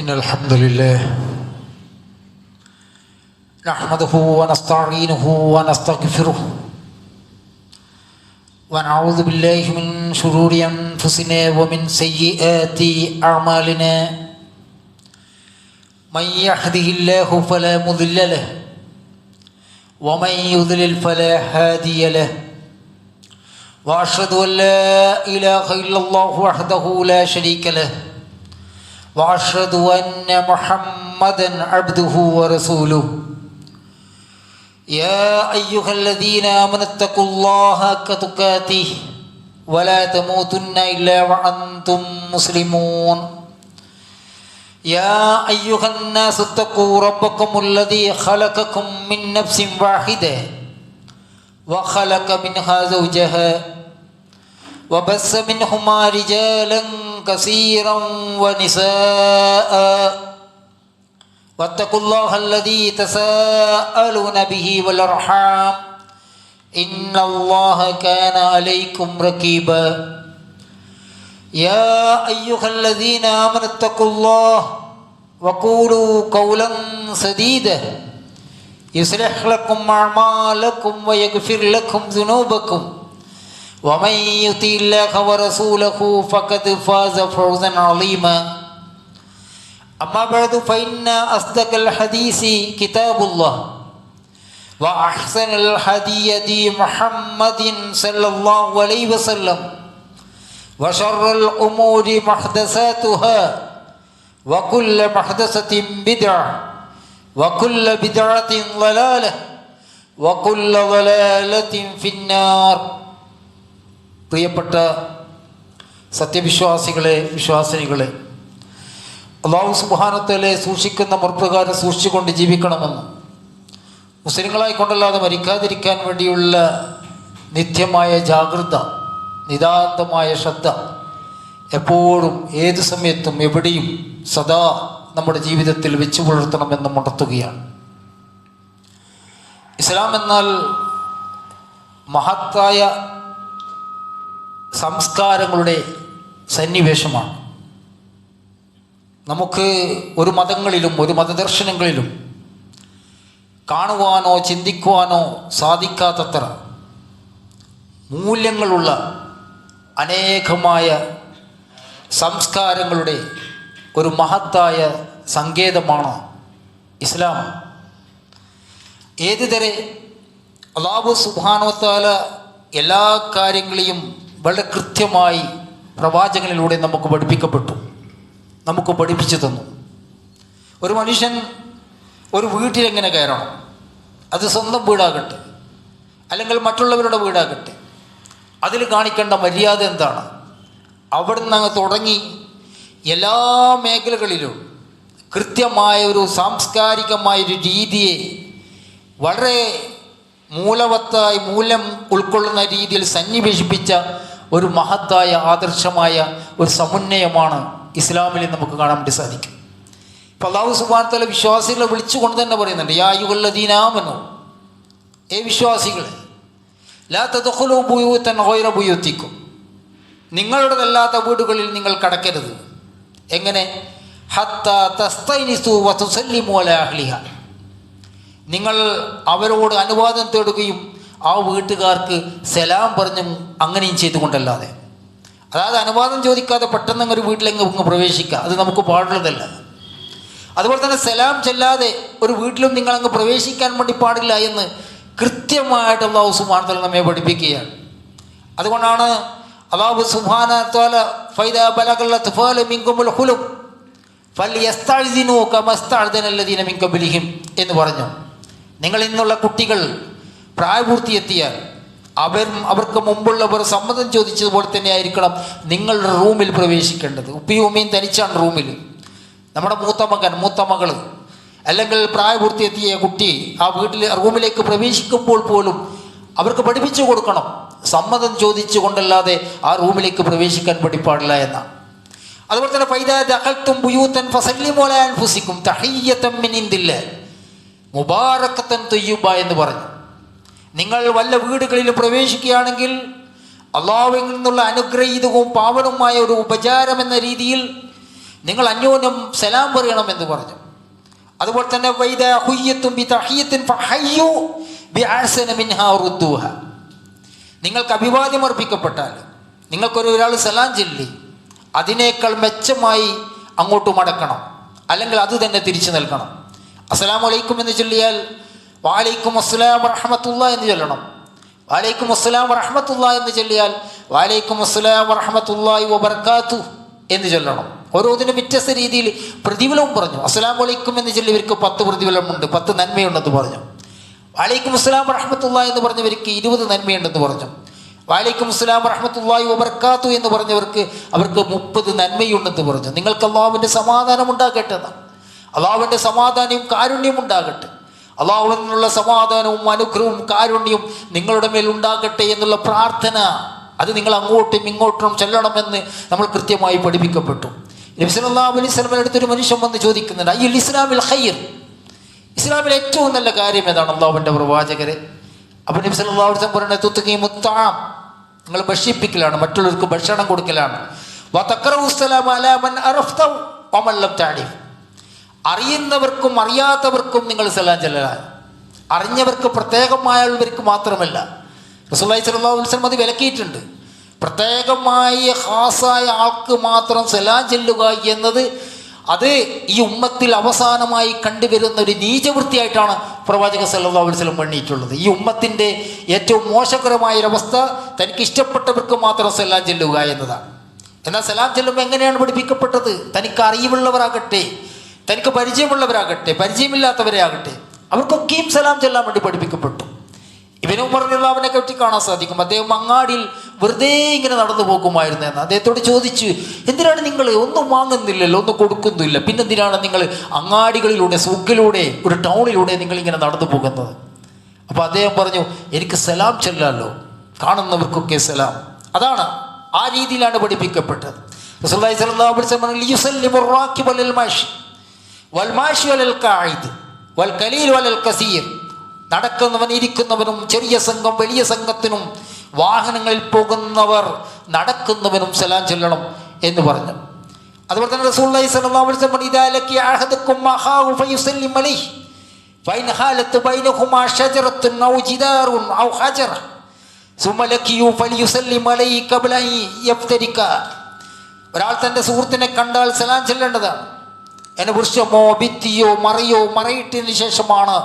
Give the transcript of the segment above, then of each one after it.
إن الحمد لله نحمده ونستعينه ونستغفره ونعوذ بالله من شرور أنفسنا ومن سيئات أعمالنا من يهده الله فلا مضل له ومن يضلل فلا هادي له وأشهد أن لا إله إلا الله وحده لا شريك له وأشهد أن محمدًا عبده ورسوله يا أيها الذين آمنوا اتقوا الله حق تقاته ولا تموتن إلا وأنتم مسلمون يا أيها الناس اتقوا ربكم الذي خلقكم من نفس واحدة وخلق منها زوجها وبث منهما رجالا كثيرا ونساء واتقوا الله الذي تساءلون به والأرحام إن الله كان عليكم رقيبا يا أيها الذين آمنوا اتقوا الله وقولوا قولا سديدا يصلح لكم أعمالكم ويغفر لكم ذنوبكم ومن يطع الله ورسوله فقد فاز فوزا عظيما أما بعد فإن أصدق الحديث كتاب الله وأحسن الهدي هدي محمد صلى الله عليه وسلم وشر الأمور محدثاتها وكل محدثة بدعة وكل بدعة ضلالة وكل ضلالة في النار. പ്രിയപ്പെട്ട സത്യവിശ്വാസികളെ, വിശ്വാസിനികളെ, അല്ലാഹു സുബ്ഹാനഹു വതആല സൂക്ഷിക്കുന്ന മുറപ്രകാരം സൂക്ഷിച്ചുകൊണ്ട് ജീവിക്കണമെന്ന്, മുസ്ലിങ്ങളായിക്കൊണ്ടല്ലാതെ മരിക്കാതിരിക്കാൻ വേണ്ടിയുള്ള നിത്യമായ ജാഗ്രത, നിതാന്തമായ ശ്രദ്ധ എപ്പോഴും ഏത് സമയത്തും എവിടെയും സദാ നമ്മുടെ ജീവിതത്തിൽ വെച്ചു പുലർത്തണമെന്ന് ഉണർത്തുകയാണ്. ഇസ്ലാം എന്നാൽ മഹത്തായ സംസ്കാരങ്ങളുടെ സന്നിവേശമാണ്. നമുക്ക് ഒരു മതങ്ങളിലും ഒരു മതദർശനങ്ങളിലും കാണുവാനോ ചിന്തിക്കുവാനോ സാധിക്കാത്തത്ര മൂല്യങ്ങളുള്ള അനേകമായ സംസ്കാരങ്ങളുടെ ഒരു മഹത്തായ സങ്കേതമാണ് ഇസ്ലാം. ഏതുതരെ അല്ലാഹു സുബ്ഹാനഹു വതആല എല്ലാ കാര്യങ്ങളെയും വളരെ കൃത്യമായി പ്രവാചകനിലൂടെ നമുക്ക് പഠിപ്പിക്കപ്പെട്ടു, നമുക്ക് പഠിപ്പിച്ചു തന്നു. ഒരു മനുഷ്യൻ ഒരു വീട്ടിലെങ്ങനെ കയറണം, അത് സ്വന്തം വീടാകട്ടെ അല്ലെങ്കിൽ മറ്റുള്ളവരുടെ വീടാകട്ടെ, അതിൽ കാണിക്കേണ്ട മര്യാദ എന്താണ്, അവിടെ നിന്ന് അങ്ങ് തുടങ്ങി എല്ലാ മേഖലകളിലും കൃത്യമായ ഒരു സാംസ്കാരികമായൊരു രീതിയെ വളരെ മൂല്യം ഉൾക്കൊള്ളുന്ന രീതിയിൽ സന്നിവേശിപ്പിച്ച ഒരു മഹത്തായ ആദർശമായ ഒരു സമുന്നയമാണ് ഇസ്ലാമിൽ നമുക്ക് കാണാൻ വേണ്ടി സാധിക്കും. ഇപ്പോൾ അല്ലാഹു സുബ്ഹാനഹു വതആല വിശ്വാസികളെ വിളിച്ചുകൊണ്ട് തന്നെ പറയുന്നുണ്ട്, യാ അയ്യുഹല്ലദീന ആമനൂ, ഏ വിശ്വാസികളെ, ലാ തദ്ഖുലൂ ബുയൂതൻ ഗൈറ ബുയൂതിക്കും, നിങ്ങളുടേതല്ലാത്ത വീടുകളിൽ നിങ്ങൾ കടക്കരുത്. എങ്ങനെ? ഹത്താ തസ്തൈനിസൂ വതുസല്ലിമൂ അലാ അഹ്ലിഹാ, നിങ്ങൾ അവരോട് അനുവാദം തേടുകയും ആ വീട്ടുകാർക്ക് സലാം പറഞ്ഞും അങ്ങനെയും ചെയ്തുകൊണ്ടല്ലാതെ, അതായത് അനുവാദം ചോദിക്കാതെ പെട്ടെന്ന് ഒരു വീട്ടിലെങ്ങ് പ്രവേശിക്കുക, അത് നമുക്ക് പാടുള്ളതല്ല. അതുപോലെ തന്നെ സലാം ചെല്ലാതെ ഒരു വീട്ടിലും നിങ്ങൾ അങ്ങ് പ്രവേശിക്കാൻ വേണ്ടി പാടില്ല എന്ന് കൃത്യമായിട്ട് അല്ലാഹു സുബ്ഹാനഹു വതആല നമ്മെ പഠിപ്പിക്കുകയാണ്. അതുകൊണ്ടാണ് അല്ലാഹു സുബ്ഹാനഹു വതആല ഫൈദാ ബലഗൽ അത്ഫാലു മിൻകുമുൽ ഹുലും ഫൽയസ്തഅ്ദിനൂ കമാ ഇസ്തഅ്ദനല്ലദീന മിൻ ഖബ്ലിഹിം എന്ന് പറഞ്ഞു. നിങ്ങൾ ഇന്നുള്ള കുട്ടികൾ പ്രായപൂർത്തിയെത്തിയാൽ അവർക്ക് മുമ്പുള്ളവർ സമ്മതം ചോദിച്ചതുപോലെ തന്നെ ആയിരിക്കണം നിങ്ങളുടെ റൂമിൽ പ്രവേശിക്കേണ്ടത്. ഉപ്പിയും ഉമ്മയും തനിച്ചാണ് റൂമിൽ. നമ്മുടെ മൂത്ത മകൾ അല്ലെങ്കിൽ പ്രായപൂർത്തിയെത്തിയ കുട്ടി ആ വീട്ടിൽ റൂമിലേക്ക് പ്രവേശിക്കുമ്പോൾ പോലും അവർക്ക് പഠിപ്പിച്ചു കൊടുക്കണം, സമ്മതം ചോദിച്ചു കൊണ്ടല്ലാതെ ആ റൂമിലേക്ക് പ്രവേശിക്കാൻ പാടില്ല എന്നാണ്. അതുപോലെ തന്നെ ഫൈദാ ദഖൽതും ബുയൂതൻ ഫസല്ലിമൂ അലാ അൻഫുസികും തഹിയ്യതൻ മിൻ ഇൻദില്ലാഹ് മുബാറകത്തൻ തയ്യിബ എന്ന് പറഞ്ഞു. നിങ്ങൾ വല്ല വീടുകളിൽ പ്രവേശിക്കുകയാണെങ്കിൽ അള്ളാഹുവിൽ നിന്നുള്ള അനുഗ്രഹീതവും പാവനവുമായ ഒരു ഉപചാരം എന്ന രീതിയിൽ നിങ്ങൾ അന്യോന്യം സലാം പറയണം എന്ന് പറഞ്ഞു. അതുപോലെ തന്നെ വൈദാ ഹുയ്യത്തും ബിതഹിയ്യത്തിൻ ഫഹയ്യു ബിഅഹ്സന മിൻഹാ റുദ്ദൂഹ. നിങ്ങൾക്ക് അഭിവാദ്യം അർപ്പിക്കപ്പെട്ടാൽ ഒരാൾ സലാം ചൊല്ലി അതിനേക്കാൾ മെച്ചമായി അങ്ങോട്ട് മടക്കണം, അല്ലെങ്കിൽ അത് തന്നെ തിരിച്ചു നൽകണം. അസ്സലാമു അലൈക്കും എന്ന് ചൊല്ലിയാൽ വഅലൈക്കും അസ്സലാം വറഹ്മത്തുള്ളാഹി എന്ന് ചൊല്ലണം. വഅലൈക്കും അസ്സലാം വറഹ്മത്തുള്ളാഹി എന്ന് ചൊല്ലിയാൽ വഅലൈക്കും അസ്സലാം വറഹ്മത്തുള്ളാഹി വബറകാതുഹു എന്ന് ചൊല്ലണം. ഓരോന്നിനും വ്യത്യസ്ത രീതിയിൽ പ്രതിഫലവും പറഞ്ഞു. അസ്സലാമു അലൈക്കും എന്ന് ചൊല്ലിയവർക്ക് 10 പ്രതിഫലമുണ്ട്, 10 നന്മയുണ്ടെന്ന് പറഞ്ഞു. വഅലൈക്കും അസ്സലാം വറഹ്മത്തുള്ളാഹി എന്ന് പറഞ്ഞവർക്ക് 20 നന്മയുണ്ടെന്ന് പറഞ്ഞു. വഅലൈക്കും അസ്സലാം വറഹ്മത്തുള്ളാഹി വബറകാതുഹു എന്ന് പറഞ്ഞവർക്ക് 30 നന്മയുണ്ടെന്ന് പറഞ്ഞു. നിങ്ങൾക്ക് അള്ളാഹുവിൻ്റെ സമാധാനം ഉണ്ടാകട്ടെ, അള്ളാഹുവിൻ്റെ സമാധാനവും കാരുണ്യവും ഉണ്ടാകട്ടെ, അള്ളാഹുവിൽ നിന്നുള്ള സമാധാനവും അനുഗ്രഹവും കാരുണ്യവും നിങ്ങളുടെ മേൽ ഉണ്ടാകട്ടെ എന്നുള്ള പ്രാർത്ഥന അത് നിങ്ങൾ അങ്ങോട്ടും ഇങ്ങോട്ടും ചൊല്ലണമെന്ന് നമ്മൾ കൃത്യമായി പഠിപ്പിക്കപ്പെട്ടു. നബി സല്ലല്ലാഹു അലൈഹി വസല്ലം അടുത്തൊരു മനുഷ്യൻ വന്ന് ചോദിക്കുന്നുണ്ട്, അയ്യുൽ ഇസ്ലാമിൽ ഖൈർ, ഇസ്ലാമിൽ ഏറ്റവും നല്ല കാര്യം ഏതാണ് അള്ളാഹുവിൻ്റെ പ്രവാചകരെ? അപ്പോൾ നബി സല്ലല്ലാഹു അലൈഹി വസല്ലം പറയുന്നത് തുത്ഖീമുത് തആം, നിങ്ങൾ ഭക്ഷിപ്പിക്കലാണ്, മറ്റുള്ളവർക്ക് ഭക്ഷണം കൊടുക്കലാണ്. വതഖറഉ സലാമ അലാ മൻ അറഫ്ത വമൻ ലം തഅരിഫ്, അറിയുന്നവർക്കും അറിയാത്തവർക്കും നിങ്ങൾ സലാം ചൊല്ലലാണ്. അറിഞ്ഞവർക്ക് പ്രത്യേകമായവർക്ക് മാത്രമല്ല, റസൂലുള്ളാഹി സ്വല്ലല്ലാഹു അലൈഹി വസല്ലം അത് വിലക്കിയിട്ടുണ്ട്. പ്രത്യേകമായി ഖാസായ ആൾക്ക് മാത്രം സലാം ചൊല്ലുക എന്നത് അത് ഈ ഉമ്മത്തിൽ അവസാനമായി കണ്ടുവരുന്ന ഒരു നീചവൃത്തിയായിട്ടാണ് പ്രവാചകൻ സല്ലല്ലാഹു അലൈഹി വസല്ലം എണ്ണിയിട്ടുള്ളത്. ഈ ഉമ്മത്തിൻ്റെ ഏറ്റവും മോശകരമായൊരവസ്ഥ തനിക്ക് ഇഷ്ടപ്പെട്ടവർക്ക് മാത്രം സലാം ചൊല്ലുക എന്നതാണ്. എന്നാൽ സലാം ചൊല്ലുമ്പോൾ എങ്ങനെയാണ് പഠിപ്പിക്കപ്പെട്ടത്? തനിക്ക് അറിവുള്ളവരാകട്ടെ, തനിക്ക് പരിചയമുള്ളവരാകട്ടെ, പരിചയമില്ലാത്തവരെ ആകട്ടെ, അവർക്കൊക്കെയും സലാം ചൊല്ലാൻ വേണ്ടി പഠിപ്പിക്കപ്പെട്ടു. ഇബ്നു ഉമർ റളിയല്ലാഹു അൻഹുവിനെ പറ്റി കാണാൻ സാധിക്കും. അദ്ദേഹം അങ്ങാടിയിൽ വെറുതെ ഇങ്ങനെ നടന്നു പോകുമായിരുന്നു എന്ന്. അദ്ദേഹത്തോട് ചോദിച്ചു, എന്തിനാണ് നിങ്ങൾ ഒന്നും വാങ്ങുന്നില്ലല്ലോ, ഒന്നും കൊടുക്കുന്നില്ല, പിന്നെന്തിനാണ് നിങ്ങൾ അങ്ങാടികളിലൂടെ, സൂക്കിലൂടെ, ഒരു ടൗണിലൂടെ നിങ്ങൾ ഇങ്ങനെ നടന്നു പോകുന്നത്? അപ്പോൾ അദ്ദേഹം പറഞ്ഞു, എനിക്ക് സലാം ചൊല്ലാമല്ലോ, കാണുന്നവർക്കൊക്കെ സലാം. അതാണ്, ആ രീതിയിലാണ് പഠിപ്പിക്കപ്പെട്ടത്. റസൂലുള്ളാഹി സ്വല്ലല്ലാഹു അലൈഹി വസല്ലം ലിയുസല്ലിമു റാകിബു അലൽ മാശി വൽ മാശി അലൽ ഖാഇദ് വൽ ഖലീൽ അലൽ കസീർ, നടക്കുന്നവൻ ഇരിക്കുന്നവനും, ചെറിയ സംഘം വലിയ സംഘത്തിനും, വാഹനങ്ങളിൽ പോകുന്നവർ നടക്കുന്നവനും സലാം ചൊല്ലണം എന്ന് പറഞ്ഞു. അതുപോലെ തന്നെ റസൂലുള്ളാഹി സ്വല്ലല്ലാഹു അലൈഹി വസല്ലം ഇദാ ലഖിയ അഹദുക്കും മഹാഹു ഫയുസല്ലിം അലൈഹി ഫൈൻ ഹാലത്ത് ബൈനഹുമാ ഷജറത്തുൻ ഔ ജിദാറുൻ ഔ ഹജറ സുമ്മ ലഖിയു ഫലിയുസല്ലിം അലൈഹി ഖബ്ല അൻ യഫ്തരിക. ഒരാൾ തൻ്റെ സുഹൃത്തിനെ കണ്ടാൽ സലാം ചൊല്ലേണ്ടതാണ്. എന്നെ വൃക്ഷമോ ഭിത്തിയോ മറയോ മറയിട്ടതിന് ശേഷമാണ്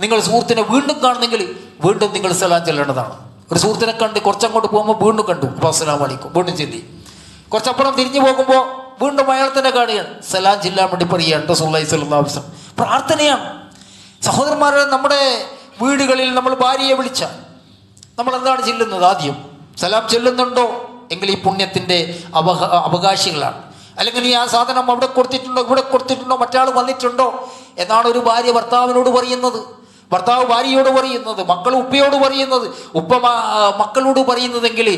നിങ്ങൾ സുഹൃത്തിനെ വീണ്ടും കാണുന്നെങ്കിൽ വീണ്ടും നിങ്ങൾ സലാം ചൊല്ലേണ്ടതാണ്. ഒരു സുഹൃത്തിനെ കണ്ട് കുറച്ചങ്ങോട്ട് പോകുമ്പോൾ വീണ്ടും കണ്ടു, അപ്പോൾ അസ്സലാമു അലൈക്കും വീണ്ടും ചൊല്ലി. കുറച്ചപ്പുറം തിരിഞ്ഞു പോകുമ്പോൾ വീണ്ടും അയാൾ തന്നെ കാണുകയാണ്, സലാം ചൊല്ലാൻ വേണ്ടി പറയുകയാണ് റസൂലുള്ളാഹി സ്വല്ലല്ലാഹു അലൈഹി വസല്ലം. പ്രാർത്ഥനയാണ്. സഹോദരന്മാരെ, നമ്മുടെ വീടുകളിൽ നമ്മൾ ഭാര്യയെ വിളിച്ചാൽ നമ്മൾ എന്താണ് ചൊല്ലുന്നത്? ആദ്യം സലാം ചൊല്ലുന്നുണ്ടോ എങ്കിൽ ഈ പുണ്യത്തിൻ്റെ അവകാശികളാണ്. അല്ലെങ്കിൽ ഈ ആ സാധനം അവിടെ കൊടുത്തിട്ടുണ്ടോ, ഇവിടെ കൊടുത്തിട്ടുണ്ടോ, മറ്റാൾ വന്നിട്ടുണ്ടോ എന്നാണ് ഒരു ഭാര്യ ഭർത്താവിനോട് പറയുന്നത്, ഭർത്താവ് ഭാര്യയോട് പറയുന്നത്, മക്കൾ ഉപ്പയോട് പറയുന്നത്, ഉപ്പ മക്കളോട് പറയുന്നതെങ്കിൽ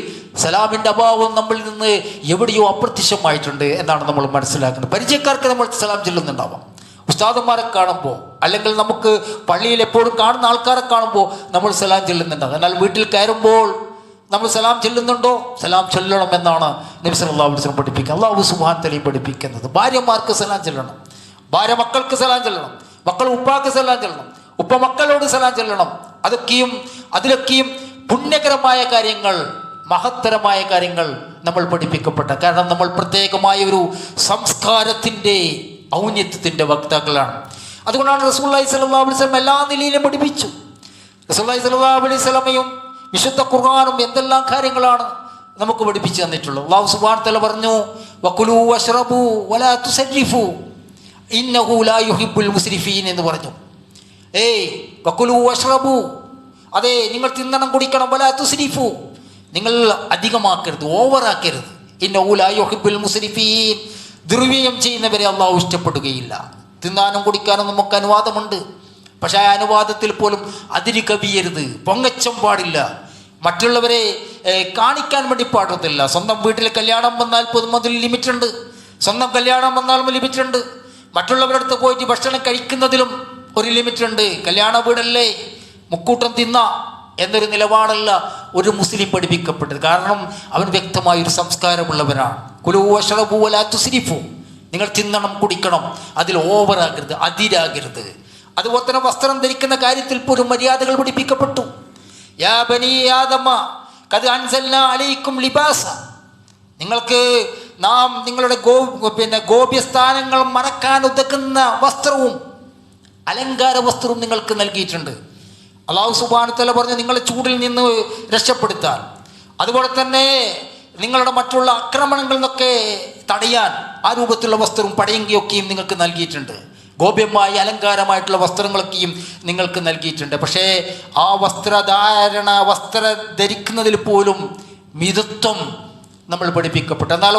സലാമിൻ്റെ അഭാവം നമ്മളിൽ നിന്ന് എവിടെയോ അപ്രത്യക്ഷമായിട്ടുണ്ട് എന്നാണ് നമ്മൾ മനസ്സിലാക്കുന്നത്. പരിചയക്കാർക്ക് നമ്മൾ സലാം ചൊല്ലുന്നുണ്ടാവാം, ഉസ്താദന്മാരെ കാണുമ്പോൾ, അല്ലെങ്കിൽ നമുക്ക് പള്ളിയിൽ എപ്പോഴും കാണുന്ന ആൾക്കാരെ കാണുമ്പോൾ നമ്മൾ സലാം ചൊല്ലുന്നുണ്ടാകും. എന്നാൽ വീട്ടിൽ കയറുമ്പോൾ നമ്മൾ സലാം ചൊല്ലുന്നുണ്ടോ? സലാം ചൊല്ലണം എന്നാണ് നബി സല്ലല്ലാഹു അലൈഹി വസല്ലം പഠിപ്പിക്കുക, അല്ലാഹു സുബ്ഹാനഹു വ തആല പഠിപ്പിക്കുന്നത്. ഭാര്യമാർക്ക് സലാം ചൊല്ലണം, ഭാര്യ മക്കൾക്ക് സലാം ചൊല്ലണം, മക്കൾ ഉപ്പാക്ക് സലാം ചൊല്ലണം, ഉപ്പ മക്കളോട് സലാം ചൊല്ലണം. അതിലൊക്കെയും പുണ്യകരമായ കാര്യങ്ങൾ, മഹത്തരമായ കാര്യങ്ങൾ നമ്മൾ പഠിപ്പിക്കപ്പെട്ട. കാരണം നമ്മൾ പ്രത്യേകമായ ഒരു സംസ്കാരത്തിൻ്റെ ഔന്നത്യത്തിൻ്റെ വക്താക്കളാണ്. അതുകൊണ്ടാണ് റസൂലുള്ളാഹി സ്വല്ലല്ലാഹു അലൈഹി വസല്ലം എല്ലാ നിലയിലും പഠിപ്പിച്ചു. റസൂലുള്ളാഹി സ്വല്ലല്ലാഹു അലൈഹി വസല്ലമയും വിശുദ്ധ ഖുർആനും എന്തെല്ലാം കാര്യങ്ങളാണ് നമുക്ക് പഠിപ്പിച്ചു തന്നിട്ടുള്ളത്. അല്ലാഹു സുബ്ഹാനഹു വ തആല പറഞ്ഞു, വകുലൂ വശ്റബൂ വലാ തുസരിഫൂ ഇന്നഹു ലാ യുഹിബ്ബുൽ മുസ്രിഫീൻ എന്ന് പറഞ്ഞു. വകുലൂ വശ്റബൂ, അതെ നിങ്ങൾ തിന്നണം കുടിക്കണം, വലാ തുസ്രിഫൂ, നിങ്ങൾ അധികമാക്കരുത്, ഓവറാക്കരുത്. ഇന്നഹു ലാ യുഹിബ്ബുൽ മുസ്രിഫീൻ, ദുർവ്യയം ചെയ്യുന്നവരെ അള്ളാഹു ഇഷ്ടപ്പെടുകയില്ല. തിന്നാനും കുടിക്കാനും നമുക്ക് അനുവാദമുണ്ട്, പക്ഷെ ആ അനുവാദത്തിൽ പോലും അതിര് കവിയരുത്, പൊങ്ങച്ചം പാടില്ല, മറ്റുള്ളവരെ കാണിക്കാൻ വേണ്ടി പാടത്തില്ല. സ്വന്തം വീട്ടിൽ കല്യാണം വന്നാൽ പോലും അതിൽ ലിമിറ്റുണ്ട്, സ്വന്തം കല്യാണം വന്നാലും ലിമിറ്റുണ്ട്. മറ്റുള്ളവരുടെ അടുത്ത് പോയിട്ട് ഭക്ഷണം കഴിക്കുന്നതിലും ഒരു ലിമിറ്റുണ്ട്. കല്യാണ വീടല്ലേ, മുക്കൂട്ടം തിന്ന എന്നൊരു നിലപാടല്ല ഒരു മുസ്ലിം പഠിപ്പിക്കപ്പെട്ടത്. കാരണം അവൻ വ്യക്തമായൊരു സംസ്കാരമുള്ളവനാണ്. കുലൂ വശ്റബൂ വലാ തുസ്രിഫൂ, നിങ്ങൾ തിന്നണം, കുടിക്കണം, അതിൽ ഓവറാകരുത്, അതിരാകരുത്. അതുപോലെ തന്നെ വസ്ത്രം ധരിക്കുന്ന കാര്യത്തിൽ പോലും മര്യാദകൾ പഠിപ്പിക്കപ്പെട്ടു. യാ ബനി ആദമ ഖദ് അൻസൽനാ അലൈക്കും ലിബാസ, നിങ്ങൾക്ക് നാം നിങ്ങളുടെ ഗോപ്യസ്ഥാനങ്ങൾ മറക്കാൻ ഉതകുന്ന വസ്ത്രവും അലങ്കാര വസ്ത്രവും നിങ്ങൾക്ക് നൽകിയിട്ടുണ്ട്. അല്ലാഹു സുബ്ഹാനഹു വതആല പറഞ്ഞു, നിങ്ങളെ ചൂടിൽ നിന്ന് രക്ഷപ്പെടുത്താൻ, അതുപോലെ തന്നെ നിങ്ങളുടെ മറ്റുള്ള ആക്രമണങ്ങളിൽ നിന്നൊക്കെ തടയാൻ ആ രൂപത്തിലുള്ള വസ്ത്രവും പടയങ്കിയൊക്കെയും നിങ്ങൾക്ക് നൽകിയിട്ടുണ്ട്. ഗോപ്യമായ അലങ്കാരമായിട്ടുള്ള വസ്ത്രങ്ങളൊക്കെയും നിങ്ങൾക്ക് നൽകിയിട്ടുണ്ട്. പക്ഷേ ആ വസ്ത്രം ധരിക്കുന്നതിൽ പോലും മിതത്വം നമ്മൾ പഠിപ്പിക്കപ്പെട്ടു. എന്നാൽ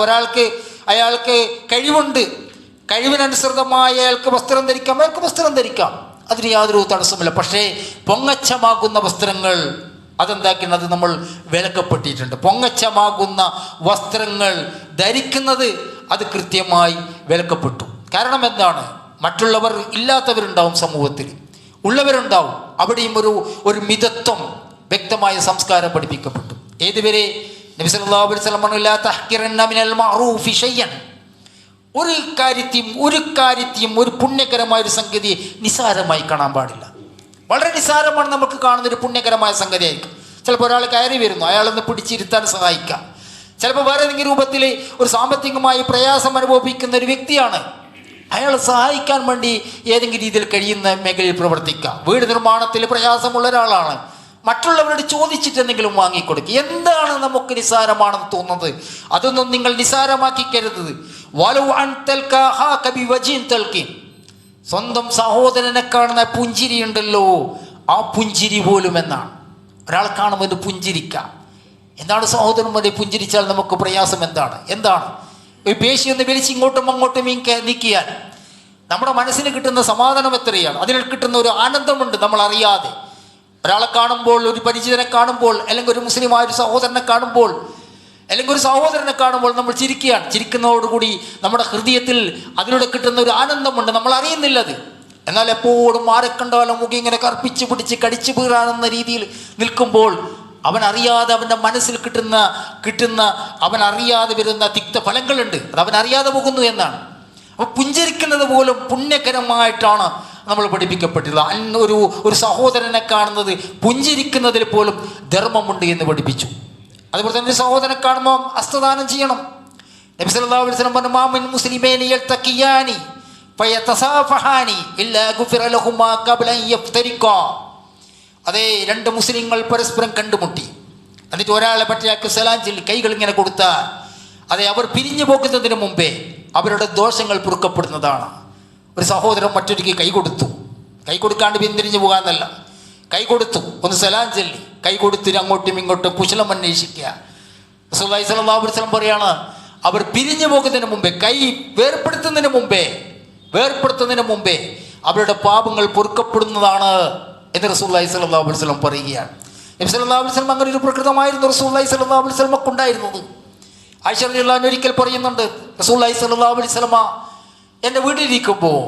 അയാൾക്ക് കഴിവുണ്ട്, കഴിവിനനുസൃതമായ അയാൾക്ക് വസ്ത്രം ധരിക്കാം, അയാൾക്ക് വസ്ത്രം ധരിക്കാം, അതിന് യാതൊരു തടസ്സമില്ല. പക്ഷേ പൊങ്ങച്ചമാകുന്ന വസ്ത്രങ്ങൾ അതെന്താക്കുന്നത് നമ്മൾ വിലക്കപ്പെട്ടിട്ടുണ്ട്. പൊങ്ങച്ചമാകുന്ന വസ്ത്രങ്ങൾ ധരിക്കുന്നത് അത് കൃത്യമായി വിലക്കപ്പെട്ടു. കാരണം എന്താണ്? മറ്റുള്ളവർ ഇല്ലാത്തവരുണ്ടാവും, സമൂഹത്തിൽ ഉള്ളവരുണ്ടാവും, അവിടെയും ഒരു മിതത്വം, വ്യക്തമായ സംസ്കാരം പഠിപ്പിക്കപ്പെട്ടു. ഏതുവരെ? നബി സല്ലല്ലാഹു അലൈഹി വസല്ലം പറഞ്ഞു, ലാ തഹ്കിറന്ന മിനൽ മഅറൂഫി ഷൈഅൻ, ഒരു കാര്യത്തെയും ഒരു പുണ്യകരമായ ഒരു സംഗതിയെ നിസാരമായി കാണാൻ പാടില്ല. വളരെ നിസാരമാണ് നമുക്ക് കാണുന്നൊരു പുണ്യകരമായ സംഗതിയായിരിക്കും. ചിലപ്പോൾ ഒരാൾ കയറി വരുന്നു, അയാളൊന്ന് പിടിച്ചിരുത്താൻ സഹായിക്കാം. ചിലപ്പോൾ വേറെ ഏതെങ്കിലും രൂപത്തിൽ ഒരു സാമ്പത്തികമായി പ്രയാസം അനുഭവിക്കുന്ന ഒരു വ്യക്തിയാണ്, അയാളെ സഹായിക്കാൻ വേണ്ടി ഏതെങ്കിലും രീതിയിൽ കഴിയുന്ന മേഖലയിൽ പ്രവർത്തിക്കാം. വീട് നിർമ്മാണത്തിൽ പ്രയാസമുള്ള ഒരാളാണ്, മറ്റുള്ളവരോട് ചോദിച്ചിട്ട് എന്തെങ്കിലും വാങ്ങിക്കൊടുക്കുക. എന്താണ് നമുക്ക് നിസാരമാണെന്ന് തോന്നുന്നത്, അതൊന്നും നിങ്ങൾ നിസാരമാക്കി കരുതരുത്. സ്വന്തം സഹോദരനെ കാണുന്ന പുഞ്ചിരി ഉണ്ടല്ലോ, ആ പുഞ്ചിരി പോലും എന്നാണ്. ഒരാൾ കാണുമ്പോൾ ഇത് പുഞ്ചിരിക്കാം. എന്താണ് സഹോദരന്മാരെ പുഞ്ചിരിച്ചാൽ നമുക്ക് പ്രയാസം എന്താണ്? ഒരു പേശിയൊന്ന് വലിച്ച് ഇങ്ങോട്ടും അങ്ങോട്ടും നീക്കിയാൽ നമ്മുടെ മനസ്സിന് കിട്ടുന്ന സമാധാനം എത്രയാണ്, അതിൽ കിട്ടുന്ന ഒരു ആനന്ദമുണ്ട് നമ്മൾ അറിയാതെ. ഒരാളെ കാണുമ്പോൾ, ഒരു പരിചിതനെ കാണുമ്പോൾ, അല്ലെങ്കിൽ ഒരു മുസ്ലിമായ ഒരു സഹോദരനെ കാണുമ്പോൾ, അല്ലെങ്കിൽ ഒരു സഹോദരനെ കാണുമ്പോൾ നമ്മൾ ചിരിക്കുകയാണ്. ചിരിക്കുന്നതോടുകൂടി നമ്മുടെ ഹൃദയത്തിൽ അതിലൂടെ കിട്ടുന്ന ഒരു ആനന്ദമുണ്ട്, നമ്മൾ അറിയുന്നില്ലത്. എന്നാൽ എപ്പോഴും ആരെ കണ്ടാലും മുഖം ഇങ്ങനെ കർപ്പിച്ച് പിടിച്ച് കടിച്ചു വീറാണെന്ന രീതിയിൽ നിൽക്കുമ്പോൾ അവനറിയാതെ അവൻ്റെ മനസ്സിൽ കിട്ടുന്ന അവനറിയാതെ വരുന്ന തിക്തഫലങ്ങളുണ്ട്, അത് അവനറിയാതെ പോകുന്നു എന്നാണ്. അപ്പോൾ പുഞ്ചിരിക്കുന്നത് പോലും പുണ്യകരമായിട്ടാണ് നമ്മൾ പഠിപ്പിക്കപ്പെട്ടിട്ടുള്ളത്. ഒരു സഹോദരനെ കാണുന്നത് പുഞ്ചിരിക്കുന്നതിൽ പോലും ധർമ്മമുണ്ട് എന്ന് പഠിപ്പിച്ചു. അതുപോലെ തന്നെ സഹോദരനെ കാണുമ്പോൾ ഹസ്തദാനം ചെയ്യണം. നബി സല്ലല്ലാഹു അലൈഹി വസല്ലം പറഞ്ഞു, മാ മിൻ മുസ്ലിമൈനി യൽതഖിയാനി ഫയതസാഫഹാനി ഇല്ലാ ഗുഫിറ ലഹുമാ ഖബ്ല അൻ യഫ്തരിഖാ. അതേ, രണ്ട് മുസ്ലിങ്ങൾ പരസ്പരം കണ്ടുമുട്ടി, എന്നിട്ട് ഒരാളെ പറ്റിയാൾക്ക് സലാം ചൊല്ലി കൈകൾ ഇങ്ങനെ കൊടുത്താൽ അതെ, അവർ പിരിഞ്ഞു പോകുന്നതിന് മുമ്പേ അവരുടെ ദോഷങ്ങൾ പൊറുക്കപ്പെടുന്നതാണ്. ഒരു സഹോദരൻ മറ്റൊരുക്ക് കൈ കൊടുക്കാണ്ട് പിന്തിരിഞ്ഞു പോകാന്നല്ല, കൈ കൊടുത്തു, ഒന്ന് സലാം ചൊല്ലി, കൈ കൊടുത്തിട്ട് അങ്ങോട്ടും ഇങ്ങോട്ടും കുശലം അന്വേഷിക്കുക. റസൂലുള്ളാഹി സ്വല്ലല്ലാഹു അലൈഹി വസല്ലം പറയാണ്, അവർ പിരിഞ്ഞു പോകുന്നതിന് മുമ്പേ, കൈ വേർപ്പെടുത്തുന്നതിന് മുമ്പേ അവരുടെ പാപങ്ങൾ പൊറുക്കപ്പെടുന്നതാണ് എന്ന് റസൂലുള്ളാഹി സ്വല്ലല്ലാഹു അലൈഹി വസല്ലം പറയുകയാണ്. നബി സല്ലല്ലാഹു അലൈഹി വസല്ലം അങ്ങനെ ഒരു പ്രകൃതമായിരുന്നു റസൂലുള്ളാഹി സ്വല്ലല്ലാഹു അലൈഹി വസല്ലമക്ക് ഉണ്ടായിരുന്നത്. ആയിഷ റളിയല്ലാഹു അൻഹ ഒരിക്കൽ പറയുന്നുണ്ട്, റസൂലുള്ളാഹി സ്വല്ലല്ലാഹു അലൈഹി വസല്ലമ എൻ്റെ വീട്ടിലിരിക്കുമ്പോൾ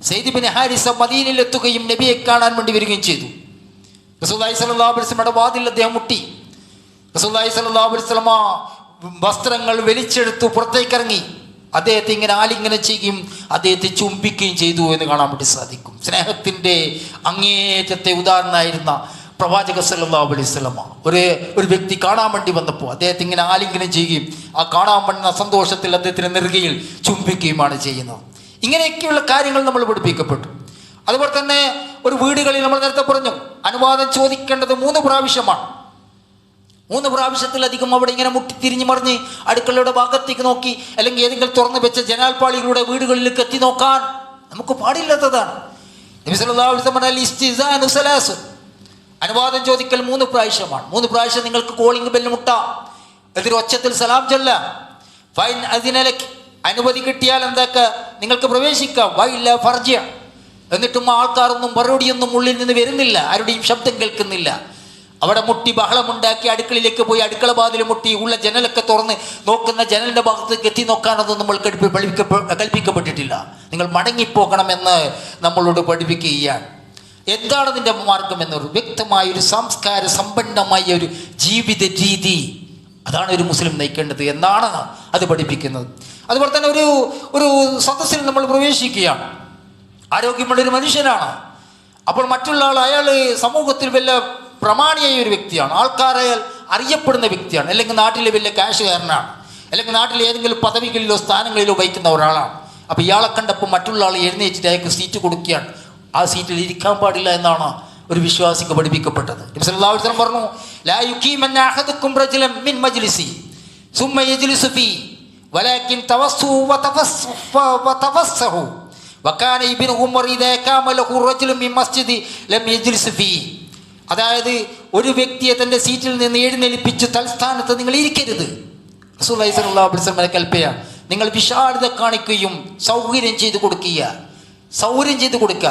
സെയ്ദ് ബിൻ ഹാരിസ മദീനയിൽ എത്തുകയും നബിയെ കാണാൻ വേണ്ടി വരികയും ചെയ്തു. റസൂലുള്ളാഹി സ്വല്ലല്ലാഹു അലൈഹി വസല്ലമയുടെ വാതിൽ അദ്ദേഹം മുട്ടി. റസൂലുള്ളാഹി സ്വല്ലല്ലാഹു അലൈഹി വസല്ലമ വസ്ത്രങ്ങൾ വലിച്ചെടുത്തു പുറത്തേക്കിറങ്ങി അദ്ദേഹത്തെ ഇങ്ങനെ ആലിംഗനം ചെയ്യുകയും അദ്ദേഹത്തെ ചുംബിക്കുകയും ചെയ്തു എന്ന് കാണാൻ വേണ്ടി സാധിക്കും. സ്നേഹത്തിൻ്റെ അങ്ങേറ്റത്തെ ഉദാഹരണമായിരുന്ന പ്രവാചക സല്ലല്ലാഹു അലൈഹി വസല്ലമ ഒരു വ്യക്തി കാണാൻ വേണ്ടി വന്നപ്പോൾ അദ്ദേഹത്തെ ഇങ്ങനെ ആലിംഗനം ചെയ്യുകയും ആ കാണാൻ വേണ്ടുന്ന സന്തോഷത്തിൽ അദ്ദേഹത്തിൻ്റെ നെറുകയിൽ ചുംബിക്കുകയുമാണ് ചെയ്യുന്നത്. ഇങ്ങനെയൊക്കെയുള്ള കാര്യങ്ങൾ നമ്മൾ പഠിപ്പിക്കപ്പെട്ടു. അതുപോലെ തന്നെ ഒരു വീടുകളിൽ നമ്മൾ നേരത്തെ പറഞ്ഞു, അനുവാദം ചോദിക്കേണ്ടത് 3 പ്രാവശ്യമാണ്. 3 പ്രാവശ്യത്തിലധികം അവിടെ ഇങ്ങനെ തിരിഞ്ഞു മറിഞ്ഞ് അടുക്കളയുടെ ഭാഗത്തേക്ക് നോക്കി അല്ലെങ്കിൽ ഏതെങ്കിലും തുറന്നു വെച്ച ജനാൽപ്പാളികളുടെ വീടുകളിലേക്ക് എത്തി നോക്കാൻ നമുക്ക് പാടില്ലാത്തതാണ്. നബി സല്ലല്ലാഹു അലൈഹി വസല്ലം പറഞ്ഞ ഇസ്തിസാനു സലാസ്, അനുവാദം ചോദിക്കൽ 3 പ്രാവശ്യമാണ്. 3 പ്രാവശ്യം നിങ്ങൾക്ക് കോളിംഗ് ബെല്ല് മുട്ടാം, എന്നിട്ട് ഒച്ചത്തിൽ സലാം ചൊല്ലാം. ഫൈൻ അതിനലക്ക്, അനുമതി കിട്ടിയാൽ നിങ്ങൾക്ക് പ്രവേശിക്കാം. വൈല്ല ഫർജ, എന്നിട്ടും ആൾക്കാരൊന്നും മറുപടിയൊന്നും ഉള്ളിൽ നിന്ന് വരുന്നില്ല, ആരുടെയും ശബ്ദം കേൾക്കുന്നില്ല. അവിടെ മുട്ടി ബഹളമുണ്ടാക്കി അടുക്കളയിലേക്ക് പോയി അടുക്കള വാതിൽ മുട്ടി ഉള്ള ജനലൊക്കെ തുറന്ന് നോക്കുന്ന ജനലിൻ്റെ ഭാഗത്തേക്ക് എത്തി നോക്കാനൊന്നും നമ്മൾ കൽപ്പിക്കപ്പെട്ടിട്ടില്ല. നിങ്ങൾ മടങ്ങിപ്പോകണമെന്ന് നമ്മളോട് പഠിപ്പിക്കുകയാണ്. എന്താണ് ഇതിൻ്റെ മാർഗം എന്നൊരു വ്യക്തമായൊരു സംസ്കാര സമ്പന്നമായ ഒരു ജീവിത രീതി, അതാണ് ഒരു മുസ്ലിം നയിക്കേണ്ടത് എന്നാണ് അത് പഠിപ്പിക്കുന്നത്. അതുപോലെ തന്നെ ഒരു ഒരു സദസ്സിൽ നമ്മൾ പ്രവേശിക്കുകയാണ്. ആരോഗ്യമുള്ളൊരു മനുഷ്യനാണ്. അപ്പോൾ മറ്റുള്ള ആൾ, അയാൾ സമൂഹത്തിൽ വല്ല പ്രമാണിയായ ഒരു വ്യക്തിയാണ്, ആൾക്കാരായാൽ അറിയപ്പെടുന്ന വ്യക്തിയാണ്, അല്ലെങ്കിൽ നാട്ടിലെ വലിയ കാശുകാരനാണ്, അല്ലെങ്കിൽ നാട്ടിലെ ഏതെങ്കിലും പദവികളിലോ സ്ഥാനങ്ങളിലോ വഹിക്കുന്ന ഒരാളാണ്. അപ്പോൾ ഇയാളെ കണ്ടപ്പോൾ മറ്റുള്ള ആൾ എഴുന്നേറ്റിട്ട് അയാൾക്ക് സീറ്റ് കൊടുക്കുകയാണ്. ആ സീറ്റിൽ ഇരിക്കാൻ പാടില്ല എന്നാണ് ഒരു വിശ്വാസിക്ക് പഠിപ്പിക്കപ്പെട്ടത്. നബി സല്ലല്ലാഹു അലൈഹി വസല്ലം പറഞ്ഞു, ലാ യുഖീമന്ന അഹദുക്കും റജുലൻ മിൻ മജ്ലിസി സുമ്മ യജ്ലിസു ഫീ വലാകിൻ തവസ്സു വതവസ്സഹു വകാന ഇബ്നു ഉമർ ഇദാ ഖാമ ലഹു റജുലുൻ മിൻ മസ്ജിദി ലം യജ്ലിസ് ഫീ. അതായത് ഒരു വ്യക്തിയെ തൻ്റെ സീറ്റിൽ നിന്ന് എഴുന്നേൽപ്പിച്ച് തൽസ്ഥാനത്ത് നിങ്ങൾ ഇരിക്കരുത്. റസൂലുള്ളാഹി സ്വല്ലല്ലാഹു അലൈഹി വസല്ലം കൽപ്പന, നിങ്ങൾ വിശാലത കാണിക്കുകയും സൗകര്യം ചെയ്ത് കൊടുക്കുക.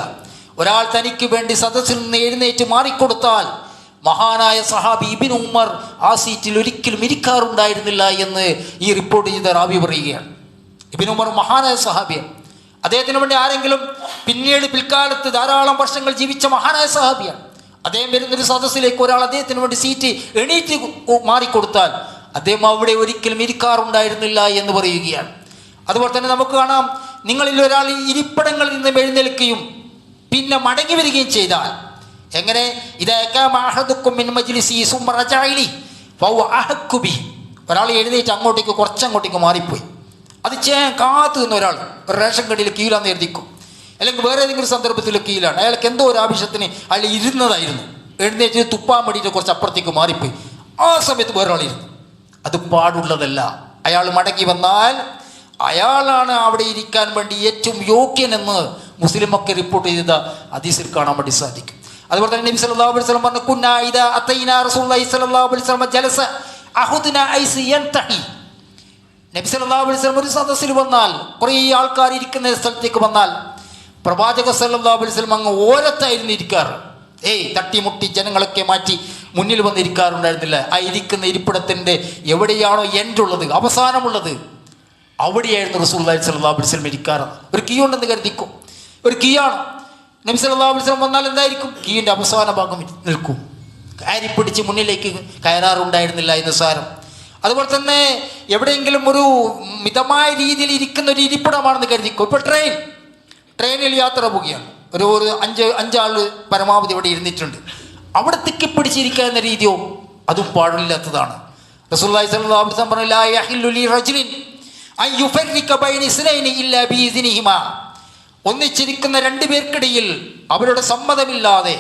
ഒരാൾ തനിക്ക് വേണ്ടി സദസ്സിൽ നിന്ന് എഴുന്നേറ്റ് മാറിക്കൊടുത്താൽ മഹാനായ സഹാബി ഇബ്നു ഉമർ ആ സീറ്റിൽ ഒരിക്കലും ഇരിക്കാറുണ്ടായിരുന്നില്ല എന്ന് ഈ റിപ്പോർട്ട് ചെയ്ത റാവി പറയുകയാണ്. ഇബ്നു ഉമർ മഹാനായ സഹാബിയാണ്. അദ്ദേഹത്തിന് വേണ്ടി ആരെങ്കിലും പിൽക്കാലത്ത് ധാരാളം വർഷങ്ങൾ ജീവിച്ച മഹാനായ സഹാബിയാണ്. അദ്ദേഹം വരുന്നൊരു സദസ്സിലേക്ക് ഒരാൾ അദ്ദേഹത്തിന് വേണ്ടി സീറ്റ് എണീറ്റ് മാറിക്കൊടുത്താൽ അദ്ദേഹം അവിടെ ഒരിക്കലും ഇരിക്കാറുണ്ടായിരുന്നില്ല എന്ന് പറയുകയാണ്. അതുപോലെ തന്നെ നമുക്ക് കാണാം, നിങ്ങളിൽ ഒരാൾ ഇരിപ്പിടങ്ങളിൽ നിന്ന് എഴുന്നേൽക്കുകയും പിന്നെ മടങ്ങി വരികയും ചെയ്താൽ എങ്ങനെ, ഒരാൾ എഴുന്നേറ്റ് കുറച്ചങ്ങോട്ടേക്ക് മാറിപ്പോയി, അത് കാത്തു നിന്ന് ഒരാൾ ഒരു റേഷൻ കടയിൽ കീഴിലാന്ന് എഴുതിക്കും, അല്ലെങ്കിൽ വേറെ ഏതെങ്കിലും സന്ദർഭത്തിൽ കീഴിലാണ്, അയാൾക്ക് എന്തോ ഒരു ആവശ്യത്തിന് അയാൾ ഇരുന്നതായിരുന്നു, എഴുന്നേറ്റ് തുപ്പാൻ വേണ്ടിയിട്ട് കുറച്ച് അപ്പുറത്തേക്ക് മാറിപ്പോയി, ആ സമയത്ത് വേറൊരാൾ ഇരുന്നു. അത് പാടുള്ളതല്ല. അയാൾ മടങ്ങി വന്നാൽ അയാളാണ് അവിടെ ഇരിക്കാൻ വേണ്ടി ഏറ്റവും യോഗ്യനെന്ന് മുസ്ലിമൊക്കെ റിപ്പോർട്ട് ചെയ്ത ഹദീസിൽ കാണാൻ വേണ്ടി സാധിക്കും. അതുപോലെ തന്നെ നബി സല്ലല്ലാഹു അലൈഹി വസല്ലം പറഞ്ഞു, കുന്നാ ഇദാ അതൈനാ റസൂലുള്ളാഹി സ്വല്ലല്ലാഹു അലൈഹി വസല്ലം ജലസ അഹുദുനാ ഐസ് യൻതഹി. നബി സല്ലല്ലാഹു അലൈഹി വസല്ലം ഒരു സദസ്സിൽ വന്നാൽ, കുറേ ആൾക്കാർ ഇരിക്കുന്ന സ്ഥലത്തേക്ക് വന്നാൽ പ്രവാചക സല്ലല്ലാഹു അലൈഹി വസല്ലം അങ്ങ് ഓരത്തായിരുന്നു ഇരിക്കാറ്. തട്ടിമുട്ടി ജനങ്ങളൊക്കെ മാറ്റി മുന്നിൽ വന്നിരിക്കാറുണ്ടായിരുന്നില്ല. ആ ഇരിക്കുന്ന ഇരിപ്പിടത്തിൻ്റെ എവിടെയാണോ എൻഡുള്ളത്, അവസാനമുള്ളത്, അവിടെയായിരുന്നു റസൂലുള്ളാഹി സ്വല്ലല്ലാഹു അലൈഹി വസല്ലം ഇരിക്കാറ്. ഒരു കീ ഉണ്ടെന്ന് കരുതിക്കും, ഒരു കീയാണ്. നബി സല്ലല്ലാഹു അലൈഹി വസല്ലം വന്നാൽ എന്തായിരിക്കും, കീയിൻ്റെ അവസാന ഭാഗം നിൽക്കും, കയറി പിടിച്ച് മുന്നിലേക്ക് കയറാറുണ്ടായിരുന്നില്ല എന്ന് സാരം. അതുപോലെ തന്നെ എവിടെയെങ്കിലും ഒരു മിതമായ രീതിയിൽ ഇരിക്കുന്ന ഒരു ഇരിപ്പിടമാണെന്ന് കരുതിക്കും. ഇപ്പോൾ ട്രെയിനിൽ യാത്ര പോവുകയാണ്, ഒരു അഞ്ചാൾ പരമാവധി ഇവിടെ ഇരുന്നിട്ടുണ്ട്, അവിടെ തിക്കിപ്പിടിച്ചിരിക്കുക എന്ന രീതിയോ അതും പാടില്ലാത്തതാണ്. റസൂലുള്ളാഹി സ്വല്ലല്ലാഹു അലൈഹി വസല്ലം പറഞ്ഞു, ലാ യഹില്ലു ലി റജുലിൻ അൻ യുഫർരിക ബൈന ഇസ്നൈനി ഇല്ലാ ബിഇസ്നിഹിമാ. ഒന്നിച്ചിരിക്കുന്ന രണ്ടു പേർക്കിടയിൽ അവരുടെ സമ്മതമില്ലാതെ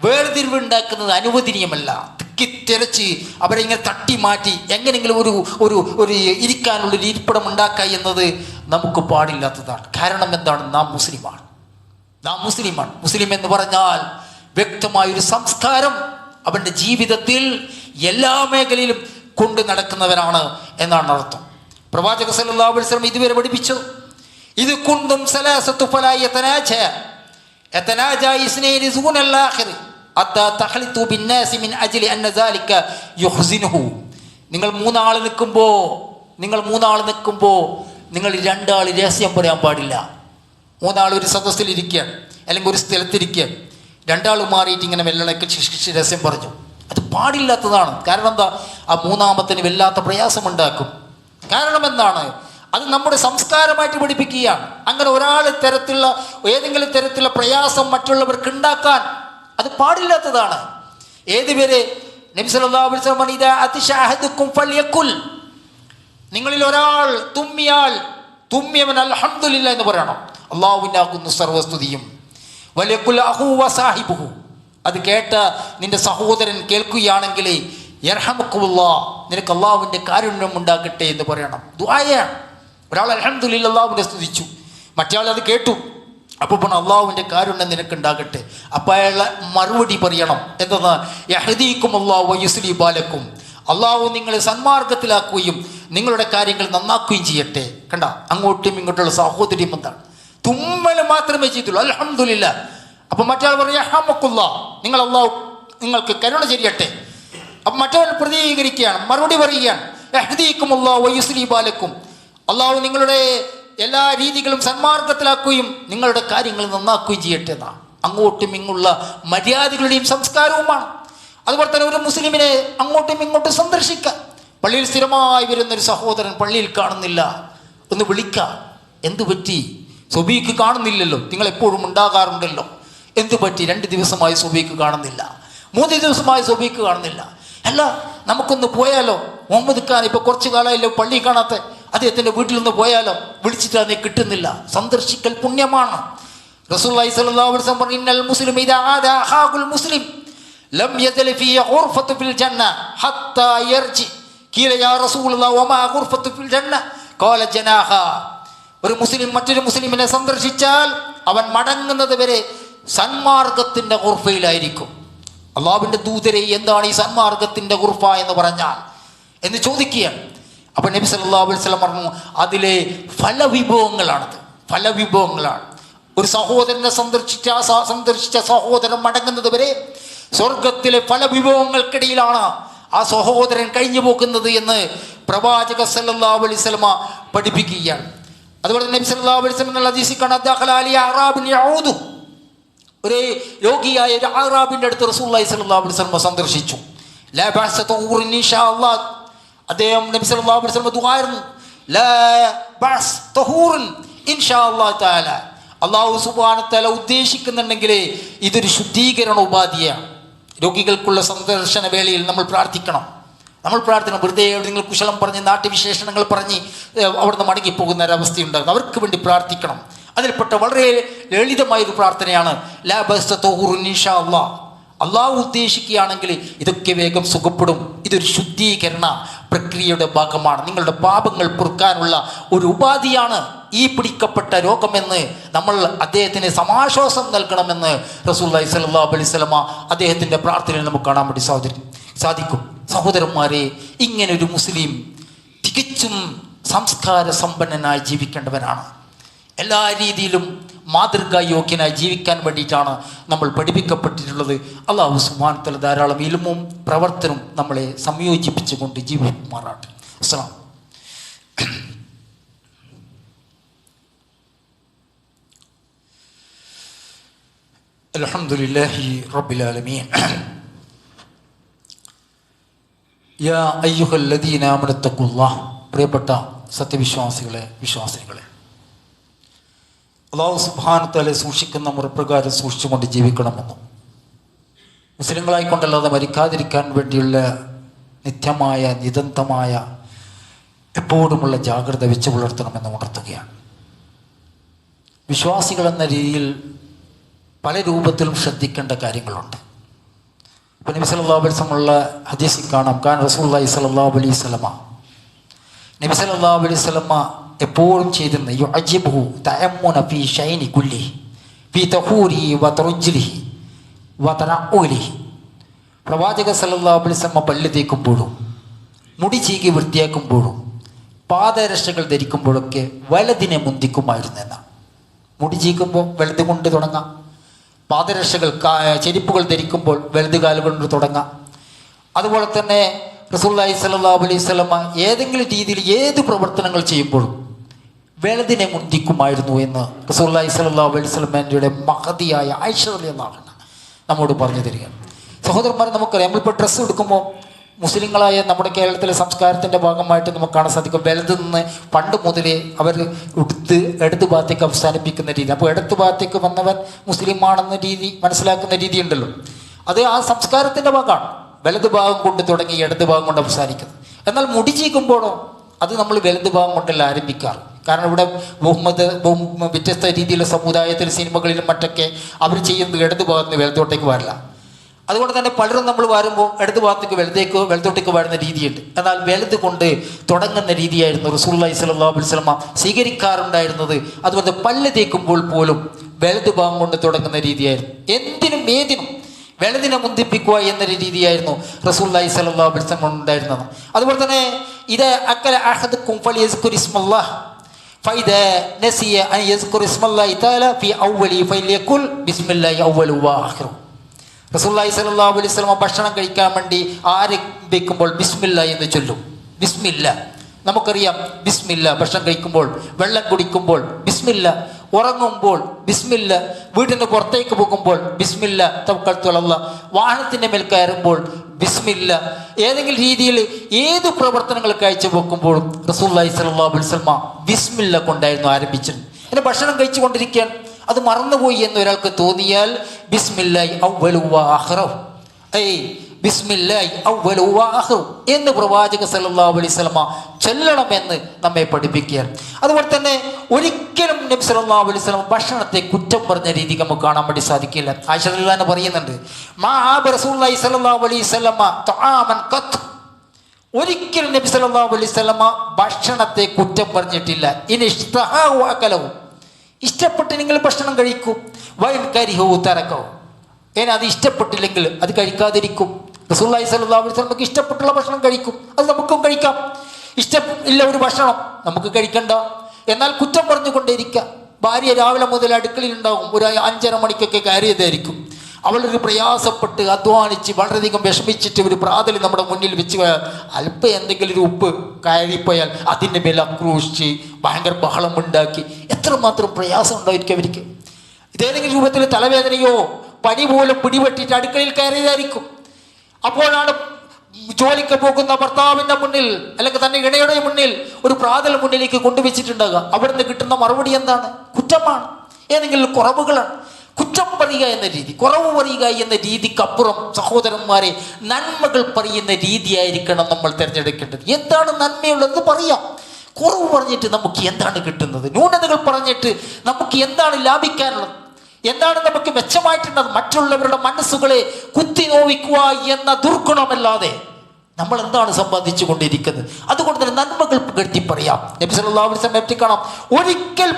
വേർതിരിവുണ്ടാക്കുന്നത് അനുവദനീയമല്ല. തിക്കിത്തിരച്ച് അവരെ ഇങ്ങനെ തട്ടി മാറ്റി എങ്ങനെയെങ്കിലും ഒരു ഇരിക്കാനുള്ളൊരു ഇരിപ്പിടം ഉണ്ടാക്കുക എന്നത് നമുക്ക് പാടില്ലാത്തതാണ്. കാരണം എന്താണ്, നാം മുസ്ലിമാണ്. മുസ്ലിം എന്ന് പറഞ്ഞാൽ വ്യക്തമായൊരു സംസ്കാരം അവൻ്റെ ജീവിതത്തിൽ എല്ലാ മേഖലയിലും കൊണ്ട് നടക്കുന്നവരാണ് എന്നാണ് അർത്ഥം. പ്രവാചക സല്ലല്ലാഹു അലൈഹി വസല്ലം ഇതുവരെ പഠിപ്പിച്ചു, ഇത് കുന്തും സലാസത്തു ഫലാ യതനാജ ഇസ്നൈനി സൂനൽ ആഖിർ അത്താ തഖ്ലിതു ബിന്നാസി മിൻ അജ്ലി അന്ന ദാലിക യുഹ്സിനുഹു. നിങ്ങൾ മൂന്നാൾ നിൽക്കുമ്പോൾ നിങ്ങൾ രണ്ടാൾ രഹസ്യം പറയാൻ പാടില്ല. മൂന്നാൾ ഒരു സദസ്സിലിരിക്കുകയാണ്, അല്ലെങ്കിൽ ഒരു സ്ഥലത്തിരിക്കുകയാണ്, രണ്ടാൾ മാറിയിട്ട് ഇങ്ങനെ വെള്ളണക്ക് രഹസ്യം പറഞ്ഞു. അത് പാടില്ലാത്തതാണ്. കാരണം എന്താ, ആ മൂന്നാമത്തിന് വല്ലാത്ത പ്രയാസമുണ്ടാക്കും. കാരണം എന്താണ്, അത് നമ്മുടെ സംസ്കാരമായിട്ട് പഠിപ്പിക്കുകയാണ്. അങ്ങനെ ഏതെങ്കിലും തരത്തിലുള്ള പ്രയാസം മറ്റുള്ളവർക്ക് ഉണ്ടാക്കാൻ അത് പാടില്ലാത്തതാണ്. ഏതുവരെ നബി സല്ലല്ലാഹു അലൈഹി വസല്ലം ഇദാ അതിശഅഹദുക്കും ഫൽയകുൽ, നിങ്ങളിൽ ഒരാൾ തുമ്മിയവൻ അൽഹംദുലില്ലാ എന്ന് പറയണം. അല്ലാഹുവിനാകുന്നു സർവസ്തുതിയും. വലകുൽ അഖു വസാഹിബുഹു, അത് കേട്ട നിന്റെ സഹോദരൻ കേൾക്കുകയാണെങ്കിൽ യർഹമുക്കുല്ലാഹ്, നിനക്ക് അള്ളാഹുവിൻ്റെ കാരുണ്യം ഉണ്ടാകട്ടെ എന്ന് പറയണം. ദുആയാണ്. ഒരാൾ അൽഹംദുലില്ലാ അല്ലാഹുവിനെ സ്തുതിച്ചു, മറ്റേയാൾ അത് കേട്ടു, അപ്പോൾ പറഞ്ഞു അള്ളാഹുവിൻ്റെ കാരുണ്യം നിനക്കുണ്ടാകട്ടെ. അപ്പോൾ അയാൾ മറുപടി പറയണം, എന്തെന്ന്, യഹ്ദീകുമുല്ലാഹു വയുസ്ലി ബാലക്കും, അള്ളാഹു നിങ്ങളെ സന്മാർഗത്തിലാക്കുകയും നിങ്ങളുടെ കാര്യങ്ങൾ നന്നാക്കുകയും ചെയ്യട്ടെ. കണ്ട, അങ്ങോട്ടും ഇങ്ങോട്ടുള്ള സഹോദര്യം എന്താണ്, തുമ്മൽ മാത്രമേ ചെയ്തുള്ളൂ, അൽഹംദുലില്ലാ. അപ്പം മറ്റേ ആൾ പറഞ്ഞു യർഹമുക്കുല്ലാഹ്, അള്ളാഹു നിങ്ങൾക്ക് കരുണ ചെയ്യട്ടെ. അപ്പം മറ്റവൻ പ്രതികരിക്കുകയാണ്, മറുപടി പറയുകയാണ്, യഹ്ദീകുമുല്ലാഹു വയുസ്ലി ബാലക്കും, അള്ളാഹു നിങ്ങളുടെ എല്ലാ രീതികളും സന്മാർഗത്തിലാക്കുകയും നിങ്ങളുടെ കാര്യങ്ങൾ നന്നാക്കുകയും ചെയ്യട്ടെ എന്നാണ്. അങ്ങോട്ടും ഇങ്ങുള്ള മര്യാദകളുടെയും സംസ്കാരവുമാണ്. അതുപോലെ തന്നെ ഒരു മുസ്ലിമിനെ അങ്ങോട്ടും ഇങ്ങോട്ടും സന്ദർശിക്കാം. പള്ളിയിൽ സ്ഥിരമായി വരുന്നൊരു സഹോദരൻ പള്ളിയിൽ കാണുന്നില്ല, ഒന്ന് വിളിക്കാം, എന്തു പറ്റി? സുബീക്ക് കാണുന്നില്ലല്ലോ, നിങ്ങൾ എപ്പോഴും ഉണ്ടാകാറുണ്ടല്ലോ, എന്തു പറ്റി? 2 ദിവസമായി സുബീക്ക് കാണുന്നില്ല, 3 ദിവസമായി സുബീക്ക് കാണുന്നില്ല. അല്ല, നമുക്കൊന്ന് പോയാലോ? മുഹമ്മദ് ഖാൻ ഇപ്പോൾ കുറച്ച് കാലമായല്ലോ പള്ളി കാണാത്ത, അദ്ദേഹത്തിൻ്റെ വീട്ടിലൊന്ന് പോയാലോ? വിളിച്ചിട്ട് അതിനെ കിട്ടുന്നില്ല. സന്ദർശിക്കൽ പുണ്യമാണ്. റസൂലുള്ളാഹി സ്വല്ലല്ലാഹു അലൈഹി വസല്ലം പറഞ്ഞു, ഇന്നൽ മുസ്ലിമ ഇദാ ആദാ അഖാഹുൽ മുസ്ലിം ലം യദൽ ഫീ ഗുർഫത്തു ഫിൽ ജന്ന ഹത്താ യർജി. ഖീല യാ റസൂലല്ലാഹ് വമാ ഗുർഫത്തു ഫിൽ ജന്ന? ഖാല ജനാഹ. ഒരു മുസ്ലിം മറ്റൊരു മുസ്ലിമിനെ സന്ദർശിച്ചാൽ അവൻ മടങ്ങുന്നത് വരെ സന്മാർഗത്തിൻ്റെ ഗുർഫയിലായിരിക്കും. അള്ളാഹുവിൻ്റെ ദൂതരെ, എന്താണ് ഈ സന്മാർഗത്തിൻ്റെ ഗുർഫ എന്ന് പറഞ്ഞാൽ എന്ന് ചോദിക്കുകയാണ്. അപ്പോൾ നബി സല്ലല്ലാഹു അലൈഹി വസല്ലം പറഞ്ഞു, അതിലെ ഫലവിഭവങ്ങളാണത്, ഫലവിഭവങ്ങളാണ്. ഒരു സഹോദരനെ സന്ദർശിച്ച സഹോദരൻ മടങ്ങുന്നത് വരെ സ്വർഗത്തിലെ ഫലവിഭവങ്ങൾക്കിടയിലാണ് ആ സഹോദരൻ കഴിഞ്ഞു പോകുന്നത് എന്ന് പ്രവാചക സല്ലല്ലാഹു അലൈഹി വസല്ലം പഠിപ്പിക്കുകയാണ്. അതുപോലെ നബി സല്ലല്ലാഹു അലൈഹി വസല്ലം ഹദീസിൽ കാണാം, ഒരു രോഗിയായ ഒരു അറാബിൻ്റെ അടുത്ത് റസൂലുള്ളാഹി സ്വല്ലല്ലാഹു അലൈഹി വസല്ലം സന്ദർശിച്ചു. ലാ ബഅസ തഹൂറുൻ ഇൻഷാ അല്ലാഹ്. അദ്ദേഹം നബി സല്ലല്ലാഹു അലൈഹി വസല്ലം ദുആയിരുന്നു, ലാ ബഅസ് തഹൂറുൻ ഇൻഷാ അല്ലാഹ് തആല. അല്ലാഹു സുബ്ഹാനഹു വ തആല ഉദ്ദേശിക്കുന്നുണ്ടെങ്കിൽ ഇതൊരു ശുദ്ധീകരണ ഉപാധിയാണ്. രോഗികൾക്കുള്ള സന്ദർശന വേളയിൽ നമ്മൾ പ്രാർത്ഥിക്കണം. വെറുതെ എവിടെയെങ്കിലും കുശലം പറഞ്ഞ് നാട്ടുവിശേഷണങ്ങൾ പറഞ്ഞ് അവിടുന്ന് മടങ്ങിപ്പോകുന്ന ഒരവസ്ഥയുണ്ടാകും. അവർക്ക് വേണ്ടി പ്രാർത്ഥിക്കണം. അതിൽപ്പെട്ട വളരെ ലളിതമായൊരു പ്രാർത്ഥനയാണ് ലാ ബഅസ തഹൂറുൻ ഇൻഷാ അല്ലാഹ്. അള്ളാഹു ഉദ്ദേശിക്കുകയാണെങ്കിൽ ഇതൊക്കെ വേഗം സുഖപ്പെടും. ഇതൊരു ശുദ്ധീകരണ പ്രക്രിയയുടെ ഭാഗമാണ്. നിങ്ങളുടെ പാപങ്ങൾ പൊറുക്കാനുള്ള ഒരു ഉപാധിയാണ് ഈ പിടിക്കപ്പെട്ട രോഗമെന്ന് നമ്മൾ അദ്ദേഹത്തിന് സമാശ്വാസം നൽകണമെന്ന് റസൂലുള്ളാഹി സ്വല്ലല്ലാഹു അലൈഹി വസല്ലം അദ്ദേഹത്തിൻ്റെ പ്രാർത്ഥനയിൽ നമുക്ക് കാണാൻ വേണ്ടി സാധിക്കും. സഹോദരന്മാരെ, ഇങ്ങനൊരു മുസ്ലിം തികച്ചും സംസ്കാര സമ്പന്നനായി ജീവിക്കേണ്ടവനാണ്. എല്ലാ രീതിയിലും മാതൃകായോഗ്യനായി ജീവിക്കാൻ വേണ്ടിയിട്ടാണ് നമ്മൾ പഠിപ്പിക്കപ്പെട്ടിട്ടുള്ളത്. അല്ലാഹു സുബ്ഹാനഹു വ തആല ധാരാളം ഇൽമും പ്രവർത്തനവും നമ്മളെ സംയോജിപ്പിച്ചുകൊണ്ട് ജീവിക്കുമാറാട്ടെ. അസ്സലാം. അൽഹംദുലില്ലാഹി റബ്ബിൽ ആലമീൻ. യാ അയ്യുഹല്ലദീന ആമനു തഖുല്ലാഹ്. പ്രിയപ്പെട്ട സത്യവിശ്വാസികളെ, വിശ്വാസികളെ, അല്ലാഹു സുബ്ഹാനഹു വ തആല സൂക്ഷിക്കുന്ന മുറപ്രകാരം സൂക്ഷിച്ചുകൊണ്ട് ജീവിക്കണമെന്നും മുസ്ലിങ്ങളായിക്കൊണ്ടല്ലാതെ മരിക്കാതിരിക്കാൻ വേണ്ടിയുള്ള നിത്യമായ നിതന്തമായ എപ്പോഴുമുള്ള ജാഗ്രത വെച്ച് പുലർത്തണമെന്ന് ഉണർത്തുകയാണ്. വിശ്വാസികളെന്ന രീതിയിൽ പല രൂപത്തിലും ശ്രദ്ധിക്കേണ്ട കാര്യങ്ങളുണ്ട്. ഇപ്പോൾ നബി സല്ലല്ലാഹു അലൈഹി വസല്ലമുള്ള ഹദീസിൽ കാണാം, കാൻ റസൂലുള്ളാഹി സ്വല്ലല്ലാഹു അലൈഹി വസല്ലമ, നബി സല്ലല്ലാഹു അലൈഹി വസല്ലമ എപ്പോഴും ചെയ്തിരുന്ന യുഅജിബുഹു തഅമ്മുന ഫീ ഷൈനി കുല്ലിഹി ഫീ തഹൂരിഹി വ തറജ്ജുലിഹി വ തനഉലിഹി. പ്രവാചക സല്ലല്ലാഹു അലൈഹി വസല്ലമ പല്ല് തേക്കുമ്പോഴും മുടി ചീകി വൃത്തിയാക്കുമ്പോഴും പാദരക്ഷകൾ ധരിക്കുമ്പോഴൊക്കെ വലതിനെ മുന്തിക്കുമായിരുന്നു എന്നാണ്. മുടി ചീക്കുമ്പോൾ വലത് കൊണ്ട് തുടങ്ങാം, പാദരക്ഷകൾ ചെരുപ്പുകൾ ധരിക്കുമ്പോൾ വലത് കാല് കൊണ്ട് തുടങ്ങാം. അതുപോലെ തന്നെ റസൂലുള്ളാഹി സ്വല്ലല്ലാഹു അലൈഹി വസല്ലമ ഏതെങ്കിലും രീതിയിൽ ഏത് പ്രവർത്തനങ്ങൾ ചെയ്യുമ്പോഴും വലതിനെ മുന്തിക്കുമായിരുന്നു എന്ന് റസൂലുള്ളാഹി സ്വല്ലല്ലാഹു അലൈഹി വസല്ലമയുടെ മഹദിയായ ആയിഷ റളിയല്ലാഹു അൻഹ നമ്മോട് പറഞ്ഞു തരികയാണ്. സഹോദരന്മാരെ, നമുക്കറിയാം, നമ്മളിപ്പോൾ ഡ്രസ്സ് എടുക്കുമ്പോൾ മുസ്ലിങ്ങളായ നമ്മുടെ കേരളത്തിലെ സംസ്കാരത്തിൻ്റെ ഭാഗമായിട്ട് നമുക്ക് കാണാൻ സാധിക്കും, വലത് നിന്ന് പണ്ട് മുതലേ അവർ എടുത്ത് ഇടത് ഭാഗത്തേക്ക് അവസാനിപ്പിക്കുന്ന രീതി. അപ്പോൾ ഇടത് ഭാഗത്തേക്ക് വന്നവൻ മുസ്ലിമാണെന്ന രീതി മനസ്സിലാക്കുന്ന രീതി ഉണ്ടല്ലോ, അത് ആ സംസ്കാരത്തിൻ്റെ ഭാഗമാണ്. വലത് ഭാഗം കൊണ്ട് തുടങ്ങി ഇടത് ഭാഗം കൊണ്ട് അവസാനിക്കുന്നത്. എന്നാൽ മുടി ചീക്കുമ്പോഴോ അത് നമ്മൾ വലത് ഭാഗം കൊണ്ടല്ല ആരംഭിക്കാറ്. കാരണം ഇവിടെ വ്യത്യസ്ത രീതിയിലുള്ള സമുദായത്തിൽ സിനിമകളിലും മറ്റൊക്കെ അവർ ചെയ്യുന്നത് ഇടത് ഭാഗത്ത് നിന്ന് വലത്തോട്ടേക്ക് വരില്ല. അതുകൊണ്ട് തന്നെ പലരും നമ്മൾ വരുമ്പോൾ ഇടത് ഭാഗത്തേക്ക് വലത്തോട്ടേക്ക് വരുന്ന രീതിയുണ്ട്. എന്നാൽ വലത് കൊണ്ട് തുടങ്ങുന്ന രീതിയായിരുന്നു റസൂലുള്ളാഹി സ്വല്ലല്ലാഹു അലൈഹി വസല്ലമ സ്വീകരിക്കാറുണ്ടായിരുന്നത്. അതുപോലെ പല്ല് തേക്കുമ്പോൾ പോലും വലത് ഭാഗം കൊണ്ട് തുടങ്ങുന്ന രീതിയായിരുന്നു. എന്തിനും ഏതിനും വലതിനെ മുന്തിപ്പിക്കുക എന്നൊരു രീതിയായിരുന്നു റസൂലുള്ളാഹി സ്വല്ലല്ലാഹു അലൈഹി വസല്ലം ഉണ്ടായിരുന്നത്. അതുപോലെ തന്നെ ഇത് അക്കല അഹദുക്കും ഫലിയസ്കുർ ഇസ്മല്ലാഹ് ഫൈദാ നസിയ അൻ യസ്കുർ ഇസ്മല്ലാഹി തആല ഫി അവ്വലി ഫലിയഖുൽ ബിസ്മില്ലാഹി അവ്വലു വആഖിറു. റസൂലുള്ളാഹി സ്വല്ലല്ലാഹു അലൈഹി വസല്ലം ഭക്ഷണം കഴിക്കാൻ വേണ്ടി ആരംഭിക്കുമ്പോൾ ബിസ്മില്ല എന്ന് ചൊല്ലും. ബിസ്മില്ല നമുക്കറിയാം, ബിസ്മില്ല ഭക്ഷണം കഴിക്കുമ്പോൾ, വെള്ളം കുടിക്കുമ്പോൾ ബിസ്മില്ല ഉറങ്ങുമ്പോൾ ബിസ്മില്ല, വീടിൻ്റെ പുറത്തേക്ക് പോകുമ്പോൾ ബിസ്മില്ല തവക്കൽതു അലല്ലാഹ്, വാഹനത്തിൻ്റെ മേൽ കയറുമ്പോൾ ബിസ്മില്ല, ഏതെങ്കിലും രീതിയിൽ ഏത് പ്രവർത്തനങ്ങൾ കാഴ്ചവെക്കുമ്പോഴും റസൂലുള്ളാഹി സ്വല്ലല്ലാഹു അലൈഹി വസല്ലം ബിസ്മില്ല കൊണ്ടായിരുന്നു ആരംഭിച്ചിരുന്നത്. പിന്നെ ഭക്ഷണം കഴിച്ചു കൊണ്ടിരിക്കുകയാണ്, അത് മറന്നുപോയി എന്ന് ഒരാൾക്ക് തോന്നിയാൽ ബിസ്മില്ലാഹി അവ്വലു വ ആഖിറു, ബിസ്മില്ലാഹി അവ്വലു വ ആഖിറു എന്ന് പ്രവാചക സല്ലല്ലാഹു അലൈഹി വസല്ലം ചൊല്ലണമെന്ന് നമ്മെ പഠിപ്പിക്കുകയാണ്. അതുപോലെ തന്നെ ഒരിക്കലും നബി സല്ലല്ലാഹു അലൈഹി വസല്ലം ഭക്ഷണത്തെ കുറ്റം പറഞ്ഞ രീതി നമുക്ക് കാണാൻ വേണ്ടി സാധിക്കില്ല. ആയിഷ റളിയല്ലാഹു അൻഹ പറയുന്നുണ്ട്, മാ ആബ റസൂലുള്ളാഹി സ്വല്ലല്ലാഹു അലൈഹി വസല്ലം തആമൻ ഖത്ത്, ഒരിക്കലും നബി സല്ലല്ലാഹു അലൈഹി വസല്ലം ഭക്ഷണത്തെ കുറ്റം പറഞ്ഞിട്ടില്ല. ഇനി ഇഷ്തഹു അകലഹു, ഇഷ്ടപ്പെട്ടില്ലെങ്കിൽ ഭക്ഷണം കഴിക്കൂ, വൈൻ കരിഹു തറക്കൂ, അത് ഇഷ്ടപ്പെട്ടില്ലെങ്കിൽ അത് കഴിക്കാതിരിക്കും. റസൂലുള്ളാഹി സ്വല്ലല്ലാഹു അലൈഹി വസല്ലമക്ക് ഇഷ്ടപ്പെട്ടുള്ള ഭക്ഷണം കഴിക്കും, അത് നമുക്കും കഴിക്കാം. ഇഷ്ടമില്ല ഒരു ഭക്ഷണം നമുക്ക് കഴിക്കണ്ട, എന്നാൽ കുറ്റം പറഞ്ഞുകൊണ്ടേയിരിക്കുക. ഭാര്യ രാവിലെ മുതൽ അടുക്കളയിൽ ഉണ്ടാകും, ഒരു 5:30 മണിക്കൊക്കെ കയറിയതായിരിക്കും. അവളൊരു പ്രയാസപ്പെട്ട് അധ്വാനിച്ച് വളരെയധികം വിഷമിച്ചിട്ട് ഒരു പ്രാതൽ നമ്മുടെ മുന്നിൽ വെച്ച് അല്പം എന്തെങ്കിലും ഒരു ഉപ്പ് കയറിപ്പോയാൽ അതിൻ്റെ മേൽ ആക്രോശിച്ച് ഭയങ്കര ബഹളം ഉണ്ടാക്കി എത്രമാത്രം പ്രയാസം ഉണ്ടായിരിക്കും അവർക്ക്. ഇതേതെങ്കിലും രൂപത്തിൽ തലവേദനയോ പനി പോലും പിടിപെട്ടിട്ട് അടുക്കളയിൽ കയറിയതായിരിക്കും. അപ്പോഴാണ് ജോലിക്ക് പോകുന്ന ഭർത്താവിൻ്റെ മുന്നിൽ അല്ലെങ്കിൽ തന്നെ ഇണയുടെ മുന്നിൽ ഒരു പ്രാതൽ മുന്നിലേക്ക് കൊണ്ടുവച്ചിട്ടുണ്ടാകുക. അവിടുന്ന് കിട്ടുന്ന മറുപടി എന്താണ്? കുറ്റമാണ്, ഏതെങ്കിലും കുറവുകളാണ്. കുറ്റം പറയുക എന്ന രീതി, കുറവ് പറയുക എന്ന രീതിക്കപ്പുറം സഹോദരന്മാരെ നന്മകൾ പറയുന്ന രീതിയായിരിക്കണം നമ്മൾ തിരഞ്ഞെടുക്കേണ്ടത്. എന്താണ് നന്മയുള്ളത് പറയാം. കുറവ് പറഞ്ഞിട്ട് നമുക്ക് എന്താണ് കിട്ടുന്നത്? ന്യൂനതകൾ പറഞ്ഞിട്ട് നമുക്ക് എന്താണ് ലാഭിക്കാനുള്ളത്? എന്താണ് നമുക്ക് മെച്ചമായിട്ടുള്ളത്? മറ്റുള്ളവരുടെ മനസ്സുകളെ കുത്തി നോവിക്കുക എന്ന ദുർഗുണമല്ലാതെ നമ്മൾ എന്താണ് സമ്പാദിച്ചു കൊണ്ടിരിക്കുന്നത്? അതുകൊണ്ട് തന്നെ നന്മകൾ പുകഴ്ത്തി പറയാം. നബി സല്ലല്ലാഹു അലൈഹി വസല്ലം പറ്റി കാണാം, ഒരിക്കൽ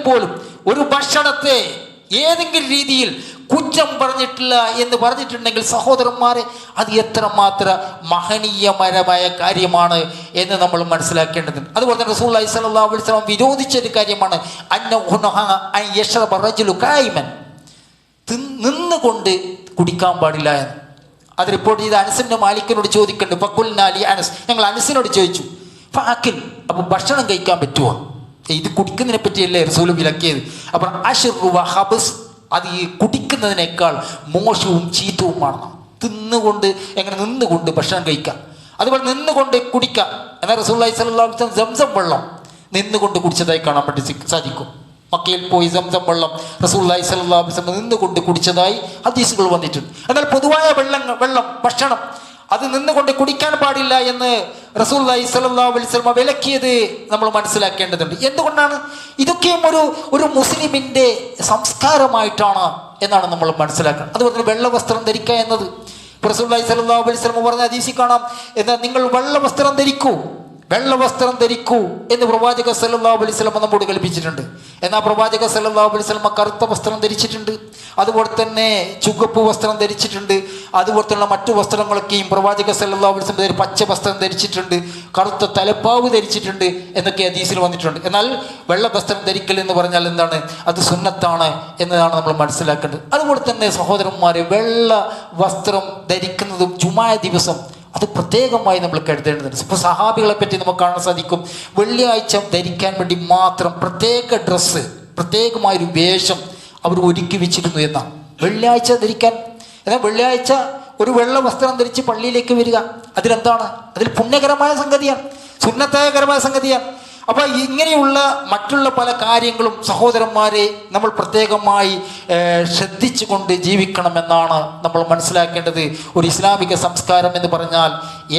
പോലും ഒരു ഭക്ഷണത്തെ ഏതെങ്കിലും രീതിയിൽ കുറ്റം പറഞ്ഞിട്ടില്ല എന്ന് പറഞ്ഞിട്ടുണ്ടെങ്കിൽ സഹോദരന്മാരെ, അത് എത്രമാത്രം മഹനീയപരമായ കാര്യമാണ് എന്ന് നമ്മൾ മനസ്സിലാക്കേണ്ടതുണ്ട്. അതുപോലെ തന്നെ റസൂലുള്ളാഹി സ്വല്ലല്ലാഹു അലൈഹി വസല്ലം വിരോധിച്ചൊരു കാര്യമാണ് നിന്നുകൊണ്ട് കുടിക്കാൻ പാടില്ല എന്ന്. അത് റിപ്പോർട്ട് ചെയ്ത് അനസിന്റെ മാലിക്കിനോട് ചോദിക്കുന്നുണ്ട്. ഫഖുൽനാ ലി അനസ്, ഞങ്ങൾ അനസിനോട് ചോദിച്ചു, ഫഅകിൽ, അപ്പോൾ ഭക്ഷണം കഴിക്കാൻ പറ്റുമോ? ഇത് കുടിക്കുന്നതിനെ പറ്റിയല്ലേ റസൂല് വിലക്കിയത്. അപ്പോൾ അശ്റു വ ഹബ്സ്, അത് ഈ കുടിക്കുന്നതിനേക്കാൾ മോശവും ചീത്തവുമാണ്. നിന്നുകൊണ്ട് ഭക്ഷണം കഴിക്കാം, അതുപോലെ നിന്നുകൊണ്ട് കുടിക്കാം. എന്നാൽ റസൂലുള്ളാഹി സ്വല്ലല്ലാഹു അലൈഹി വസല്ലം സംസം വെള്ളം നിന്നുകൊണ്ട് കുടിച്ചതായി കാണാൻ വേണ്ടി സാധിക്കും. മക്കയിൽ പോയി സംസം വെള്ളം റസൂലുള്ളാഹി സ്വല്ലല്ലാഹു അലൈഹി വസല്ലം നിന്നുകൊണ്ട് കുടിച്ചതായി ഹദീസുകൾ വന്നിട്ടുണ്ട്. എന്നാൽ പൊതുവായ വെള്ളം ഭക്ഷണം അത് നിന്നുകൊണ്ട് കുടിക്കാൻ പാടില്ല എന്ന് റസൂലുള്ളാഹി സ്വല്ലല്ലാഹു അലൈഹി വസല്ലം വിലക്കിയത് നമ്മൾ മനസ്സിലാക്കേണ്ടതുണ്ട്. എന്തുകൊണ്ടാണ്? ഇതൊക്കെയും ഒരു മുസ്ലിമിൻ്റെ സംസ്കാരമായിട്ടാണ് എന്നാണ് നമ്മൾ മനസ്സിലാക്കുന്നത്. അതുപോലെ തന്നെ വെള്ള വസ്ത്രം ധരിക്കുക എന്നത് റസൂലുള്ളാഹി സ്വല്ലല്ലാഹു അലൈഹി വസല്ലം പറഞ്ഞ ഹദീസിൽ കാണാം, എന്നാൽ നിങ്ങൾ വെള്ള വസ്ത്രം ധരിക്കൂ എന്ന് പ്രവാചക സല്ലല്ലാഹു അലൈഹി വസല്ലം നമ്മോട് കൽപ്പിച്ചിട്ടുണ്ട്. എന്നാൽ പ്രവാചക സല്ലല്ലാഹു അലൈഹി വസല്ലം കറുത്ത വസ്ത്രം ധരിച്ചിട്ടുണ്ട്, അതുപോലെ തന്നെ ചുവപ്പ് വസ്ത്രം ധരിച്ചിട്ടുണ്ട്, അതുപോലെ തന്നെ മറ്റു വസ്ത്രങ്ങളൊക്കെയും പ്രവാചക സല്ലല്ലാഹു അലൈഹി വസല്ലം പച്ച വസ്ത്രം ധരിച്ചിട്ടുണ്ട്, കറുത്ത തലപ്പാവ് ധരിച്ചിട്ടുണ്ട് എന്നൊക്കെ ഹദീസിൽ വന്നിട്ടുണ്ട്. എന്നാൽ വെള്ള വസ്ത്രം ധരിക്കൽ എന്ന് പറഞ്ഞാൽ എന്താണ്? അത് സുന്നത്താണ് എന്നതാണ് നമ്മൾ മനസ്സിലാക്കേണ്ടത്. അതുപോലെ തന്നെ സഹോദരന്മാരെ, വെള്ള വസ്ത്രം ധരിക്കുന്നതും ജുമാ ദിവസം അത് പ്രത്യേകമായി നമ്മൾ കരുതേണ്ടതുണ്ട്. ഇപ്പോൾ സഹാബികളെ പറ്റി നമുക്ക് കാണാൻ സാധിക്കും, വെള്ളിയാഴ്ച ധരിക്കാൻ വേണ്ടി മാത്രം പ്രത്യേക ഡ്രസ്സ്, പ്രത്യേകമായൊരു വേഷം അവർ ഒരുക്കി വെച്ചിരുന്നു എന്നാണ്. വെള്ളിയാഴ്ച ധരിക്കാൻ, എന്നാൽ വെള്ളിയാഴ്ച ഒരു വെള്ള വസ്ത്രം ധരിച്ച് പള്ളിയിലേക്ക് വരിക, അതിലെന്താണ്? അതിൽ പുണ്യകരമായ സംഗതിയാണ്, സുന്നത്തായകരമായ സംഗതിയാണ്. അപ്പോൾ ഇങ്ങനെയുള്ള മറ്റുള്ള പല കാര്യങ്ങളും സഹോദരന്മാരെ നമ്മൾ പ്രത്യേകമായി ശ്രദ്ധിച്ചുകൊണ്ട് ജീവിക്കണമെന്നാണ് നമ്മൾ മനസ്സിലാക്കേണ്ടത്. ഒരു ഇസ്ലാമിക സംസ്കാരം എന്ന് പറഞ്ഞാൽ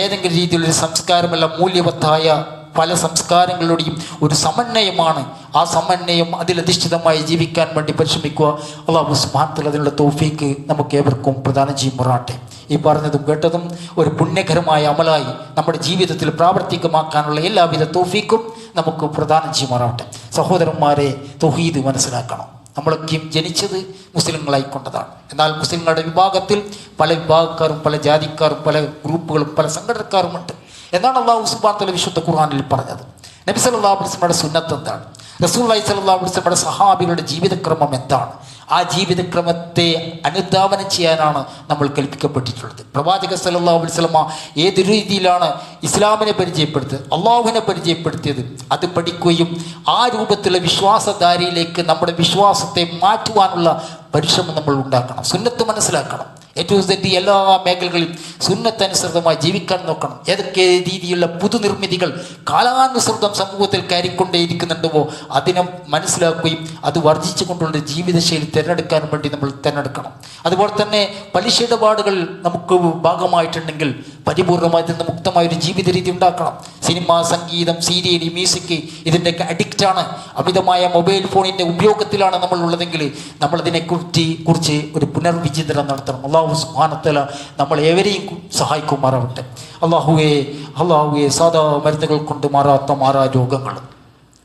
ഏതെങ്കിലും രീതിയിലൊരു സംസ്കാരമല്ല, മൂല്യവത്തായ പല സംസ്കാരങ്ങളുടെയും ഒരു സമന്വയമാണ്. ആ സമന്വയം അതിലധിഷ്ഠിതമായി ജീവിക്കാൻ വേണ്ടി പരിശ്രമിക്കുക. അല്ലാഹു സുബ്ഹാനഹു വ തആല അതിനുള്ള തൗഫീക്ക് നമുക്ക് ഏവർക്കും പ്രദാനം ചെയ്യുമാറാകട്ടെ. ഈ പറഞ്ഞതും കേട്ടതും ഒരു പുണ്യകരമായ അമലായി നമ്മുടെ ജീവിതത്തിൽ പ്രാവർത്തികമാക്കാനുള്ള എല്ലാവിധ തൗഫീക്കും നമുക്ക് പ്രദാനം ചെയ്യുമാറാകട്ടെ. സഹോദരന്മാരെ, തൗഹീദ് മനസ്സിലാക്കണം. നമ്മളൊക്കെയും ജനിച്ചത് മുസ്ലിങ്ങളായിക്കൊണ്ടതാണ്. എന്നാൽ മുസ്ലിങ്ങളുടെ വിഭാഗത്തിൽ പല വിഭാഗക്കാരും, പല ജാതിക്കാരും, പല ഗ്രൂപ്പുകളും, പല സംഘടനക്കാരുമുണ്ട്. എന്നാണ് അല്ലാഹു സുബ്ഹാനഹു വ തആല വിശുദ്ധ ഖുർആനിൽ പറഞ്ഞത്. നബി സല്ലല്ലാഹു അലൈഹി വസല്ലമയുടെ സുന്നത്ത് എന്താണ്? റസൂലുള്ളാഹി സ്വല്ലല്ലാഹു അലൈഹി വസല്ലമയുടെ സഹാബികളുടെ ജീവിതക്രമം എന്താണ്? ആ ജീവിതക്രമത്തെ അനുധാവനം ചെയ്യാനാണ് നമ്മൾ കൽപ്പിക്കപ്പെട്ടിട്ടുള്ളത്. പ്രവാചക സല്ലല്ലാഹു അലൈഹി വസല്ലമ ഏത് രീതിയിലാണ് ഇസ്ലാമിനെ പരിചയപ്പെടുത്തിയത്, അള്ളാഹുവിനെ പരിചയപ്പെടുത്തിയത്, അത് പഠിക്കുകയും ആ രൂപത്തിലുള്ള വിശ്വാസധാരയിലേക്ക് നമ്മുടെ വിശ്വാസത്തെ മാറ്റുവാനുള്ള പരിശ്രമം നമ്മൾ ഉണ്ടാക്കണം. സുന്നത്ത് മനസ്സിലാക്കണം. ഏറ്റവും സെറ്റ് എല്ലാ മേഖലകളിലും സുന്നത്തനുസൃതമായി ജീവിക്കാൻ നോക്കണം. ഏതൊക്കെ രീതിയിലുള്ള പുതുനിർമ്മിതികൾ കാലാനുസൃതം സമൂഹത്തിൽ കയറിക്കൊണ്ടേയിരിക്കുന്നുണ്ടോ അതിനെ മനസ്സിലാക്കുകയും അത് വർദ്ധിച്ചു കൊണ്ടുള്ള ജീവിതശൈലി തിരഞ്ഞെടുക്കാൻ വേണ്ടി നമ്മൾ തിരഞ്ഞെടുക്കണം. അതുപോലെ തന്നെ പലിശ ഇടപാടുകൾ നമുക്ക് ഭാഗമായിട്ടുണ്ടെങ്കിൽ പരിപൂർണമായി നിന്ന് മുക്തമായൊരു ജീവിത രീതി ഉണ്ടാക്കണം. സിനിമ, സംഗീതം, സീരിയൽ, മ്യൂസിക് ഇതിൻ്റെയൊക്കെ അഡിക്റ്റാണ്. അമിതമായ മൊബൈൽ ഫോണിൻ്റെ ഉപയോഗത്തിലാണ് നമ്മൾ ഉള്ളതെങ്കിൽ നമ്മളതിനെക്കുറിച്ച് ഒരു പുനർവിചിന്തനം നടത്തണം. അള്ളാഹു സുബ്ഹാനഹു വ തആല നമ്മളേവരെയും സഹായിക്കുമാറാവട്ടെ. അള്ളാഹുവേ സാധാ മരുന്നുകൾ കൊണ്ട് മാറാ രോഗങ്ങൾ,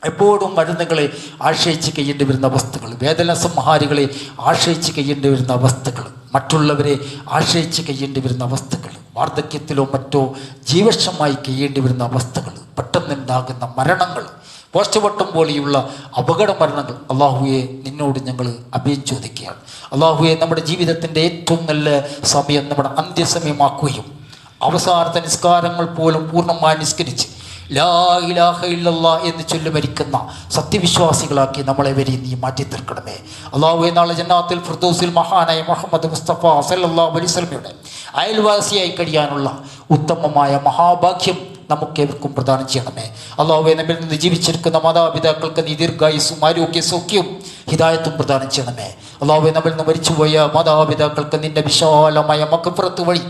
എപ്പോഴും മരുന്നുകളെ ആശ്രയിച്ച് കഴിയേണ്ടി വരുന്ന അവസ്ഥകൾ, വേദന സംഹാരികളെ ആശ്രയിച്ച് കഴിയേണ്ടി വരുന്ന അവസ്ഥകൾ, മറ്റുള്ളവരെ ആശ്രയിച്ച് കഴിയേണ്ടി വരുന്ന അവസ്ഥകൾ, വാർദ്ധക്യത്തിലോ മറ്റോ ജീവക്ഷമായി കഴിയേണ്ടി വരുന്ന അവസ്ഥകൾ, പെട്ടെന്നുണ്ടാകുന്ന മരണങ്ങൾ, പോസ്റ്റ്മോർട്ടം പോലെയുള്ള അപകട മരണങ്ങൾ, അള്ളാഹുവെ നിന്നോട് ഞങ്ങൾ അഭയം ചോദിക്കുകയാണ്. അള്ളാഹുവെ നമ്മുടെ ജീവിതത്തിൻ്റെ ഏറ്റവും നല്ല സമയം നമ്മുടെ അന്ത്യസമയമാക്കുകയും അവസാനത്തെ നിസ്കാരങ്ങൾ പോലും പൂർണ്ണമായി നിസ്കരിച്ച് ലാ ഇലാഹ ഇല്ലല്ലാഹ് എന്ന് ചൊല്ലി മരിക്കുന്ന സത്യവിശ്വാസികളാക്കി നമ്മളെ വരെ നീ മാറ്റി തീർക്കണമേ. അള്ളാഹുവെ നാളെ ജന്നാത്തുൽ ഫിർദൗസിൽ മഹാനായ മുഹമ്മദ് മുസ്തഫ സല്ലല്ലാഹു അലൈഹി വസല്ലമയുടെ അയൽവാസിയായി കഴിയാനുള്ള ഉത്തമമായ മഹാഭാഗ്യം നമുക്കേവർക്കും പ്രദാനം ചെയ്യണമേ. അള്ളാഹുവെ നമ്മിൽ നിന്ന് ജീവിച്ചിരിക്കുന്ന മാതാപിതാക്കൾക്ക് നീ ദീർഘായുസ്സും ആരോഗ്യ സൗഖ്യവും ഹിദായത്തും പ്രദാനം ചെയ്യണമേ. അള്ളാഹുവെ നമ്മിൽ നിന്ന് മരിച്ചുപോയ മാതാപിതാക്കൾക്ക് നിന്റെ വിശാലമായ മഗ്ഫിറത്ത് വഴി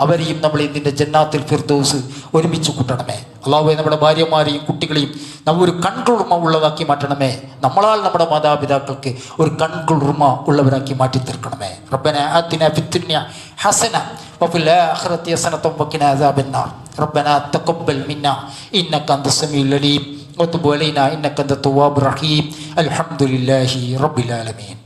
അവരെയും നമ്മളെ നിന്റെ ജന്നാത്തുൽ ഫിർദൗസ് ഒരുമിച്ച് കൂട്ടണമേ. അള്ളാഹുവെ നമ്മുടെ ഭാര്യമാരെയും കുട്ടികളെയും നമ്മൾ ഒരു കൺകുളിർമ ഉള്ളതാക്കി മാറ്റണമേ. നമ്മളാൽ നമ്മുടെ മാതാപിതാക്കൾക്ക് ഒരു കൺകുളിർമ ഉള്ളവരാക്കി മാറ്റി തീർക്കണമേ. റബ്ബനാ ആതിനാ ഫിദ്ദുനിയ ഹസന വഫിൽ ആഖിറതി ഹസനത വഖിനാ അസാബന്നാർ. റബ്ബനാ തഖബ്ബൽ മിന്നാ ഇന്നക അൻതസ് സമീഉൽ അലീം വതുബ് അലൈനാ ഇന്നക അൻതത് തവ്വാബുർ റഹീം. അൽഹംദുലില്ലാഹി റബ്ബിൽ ആലമീൻ.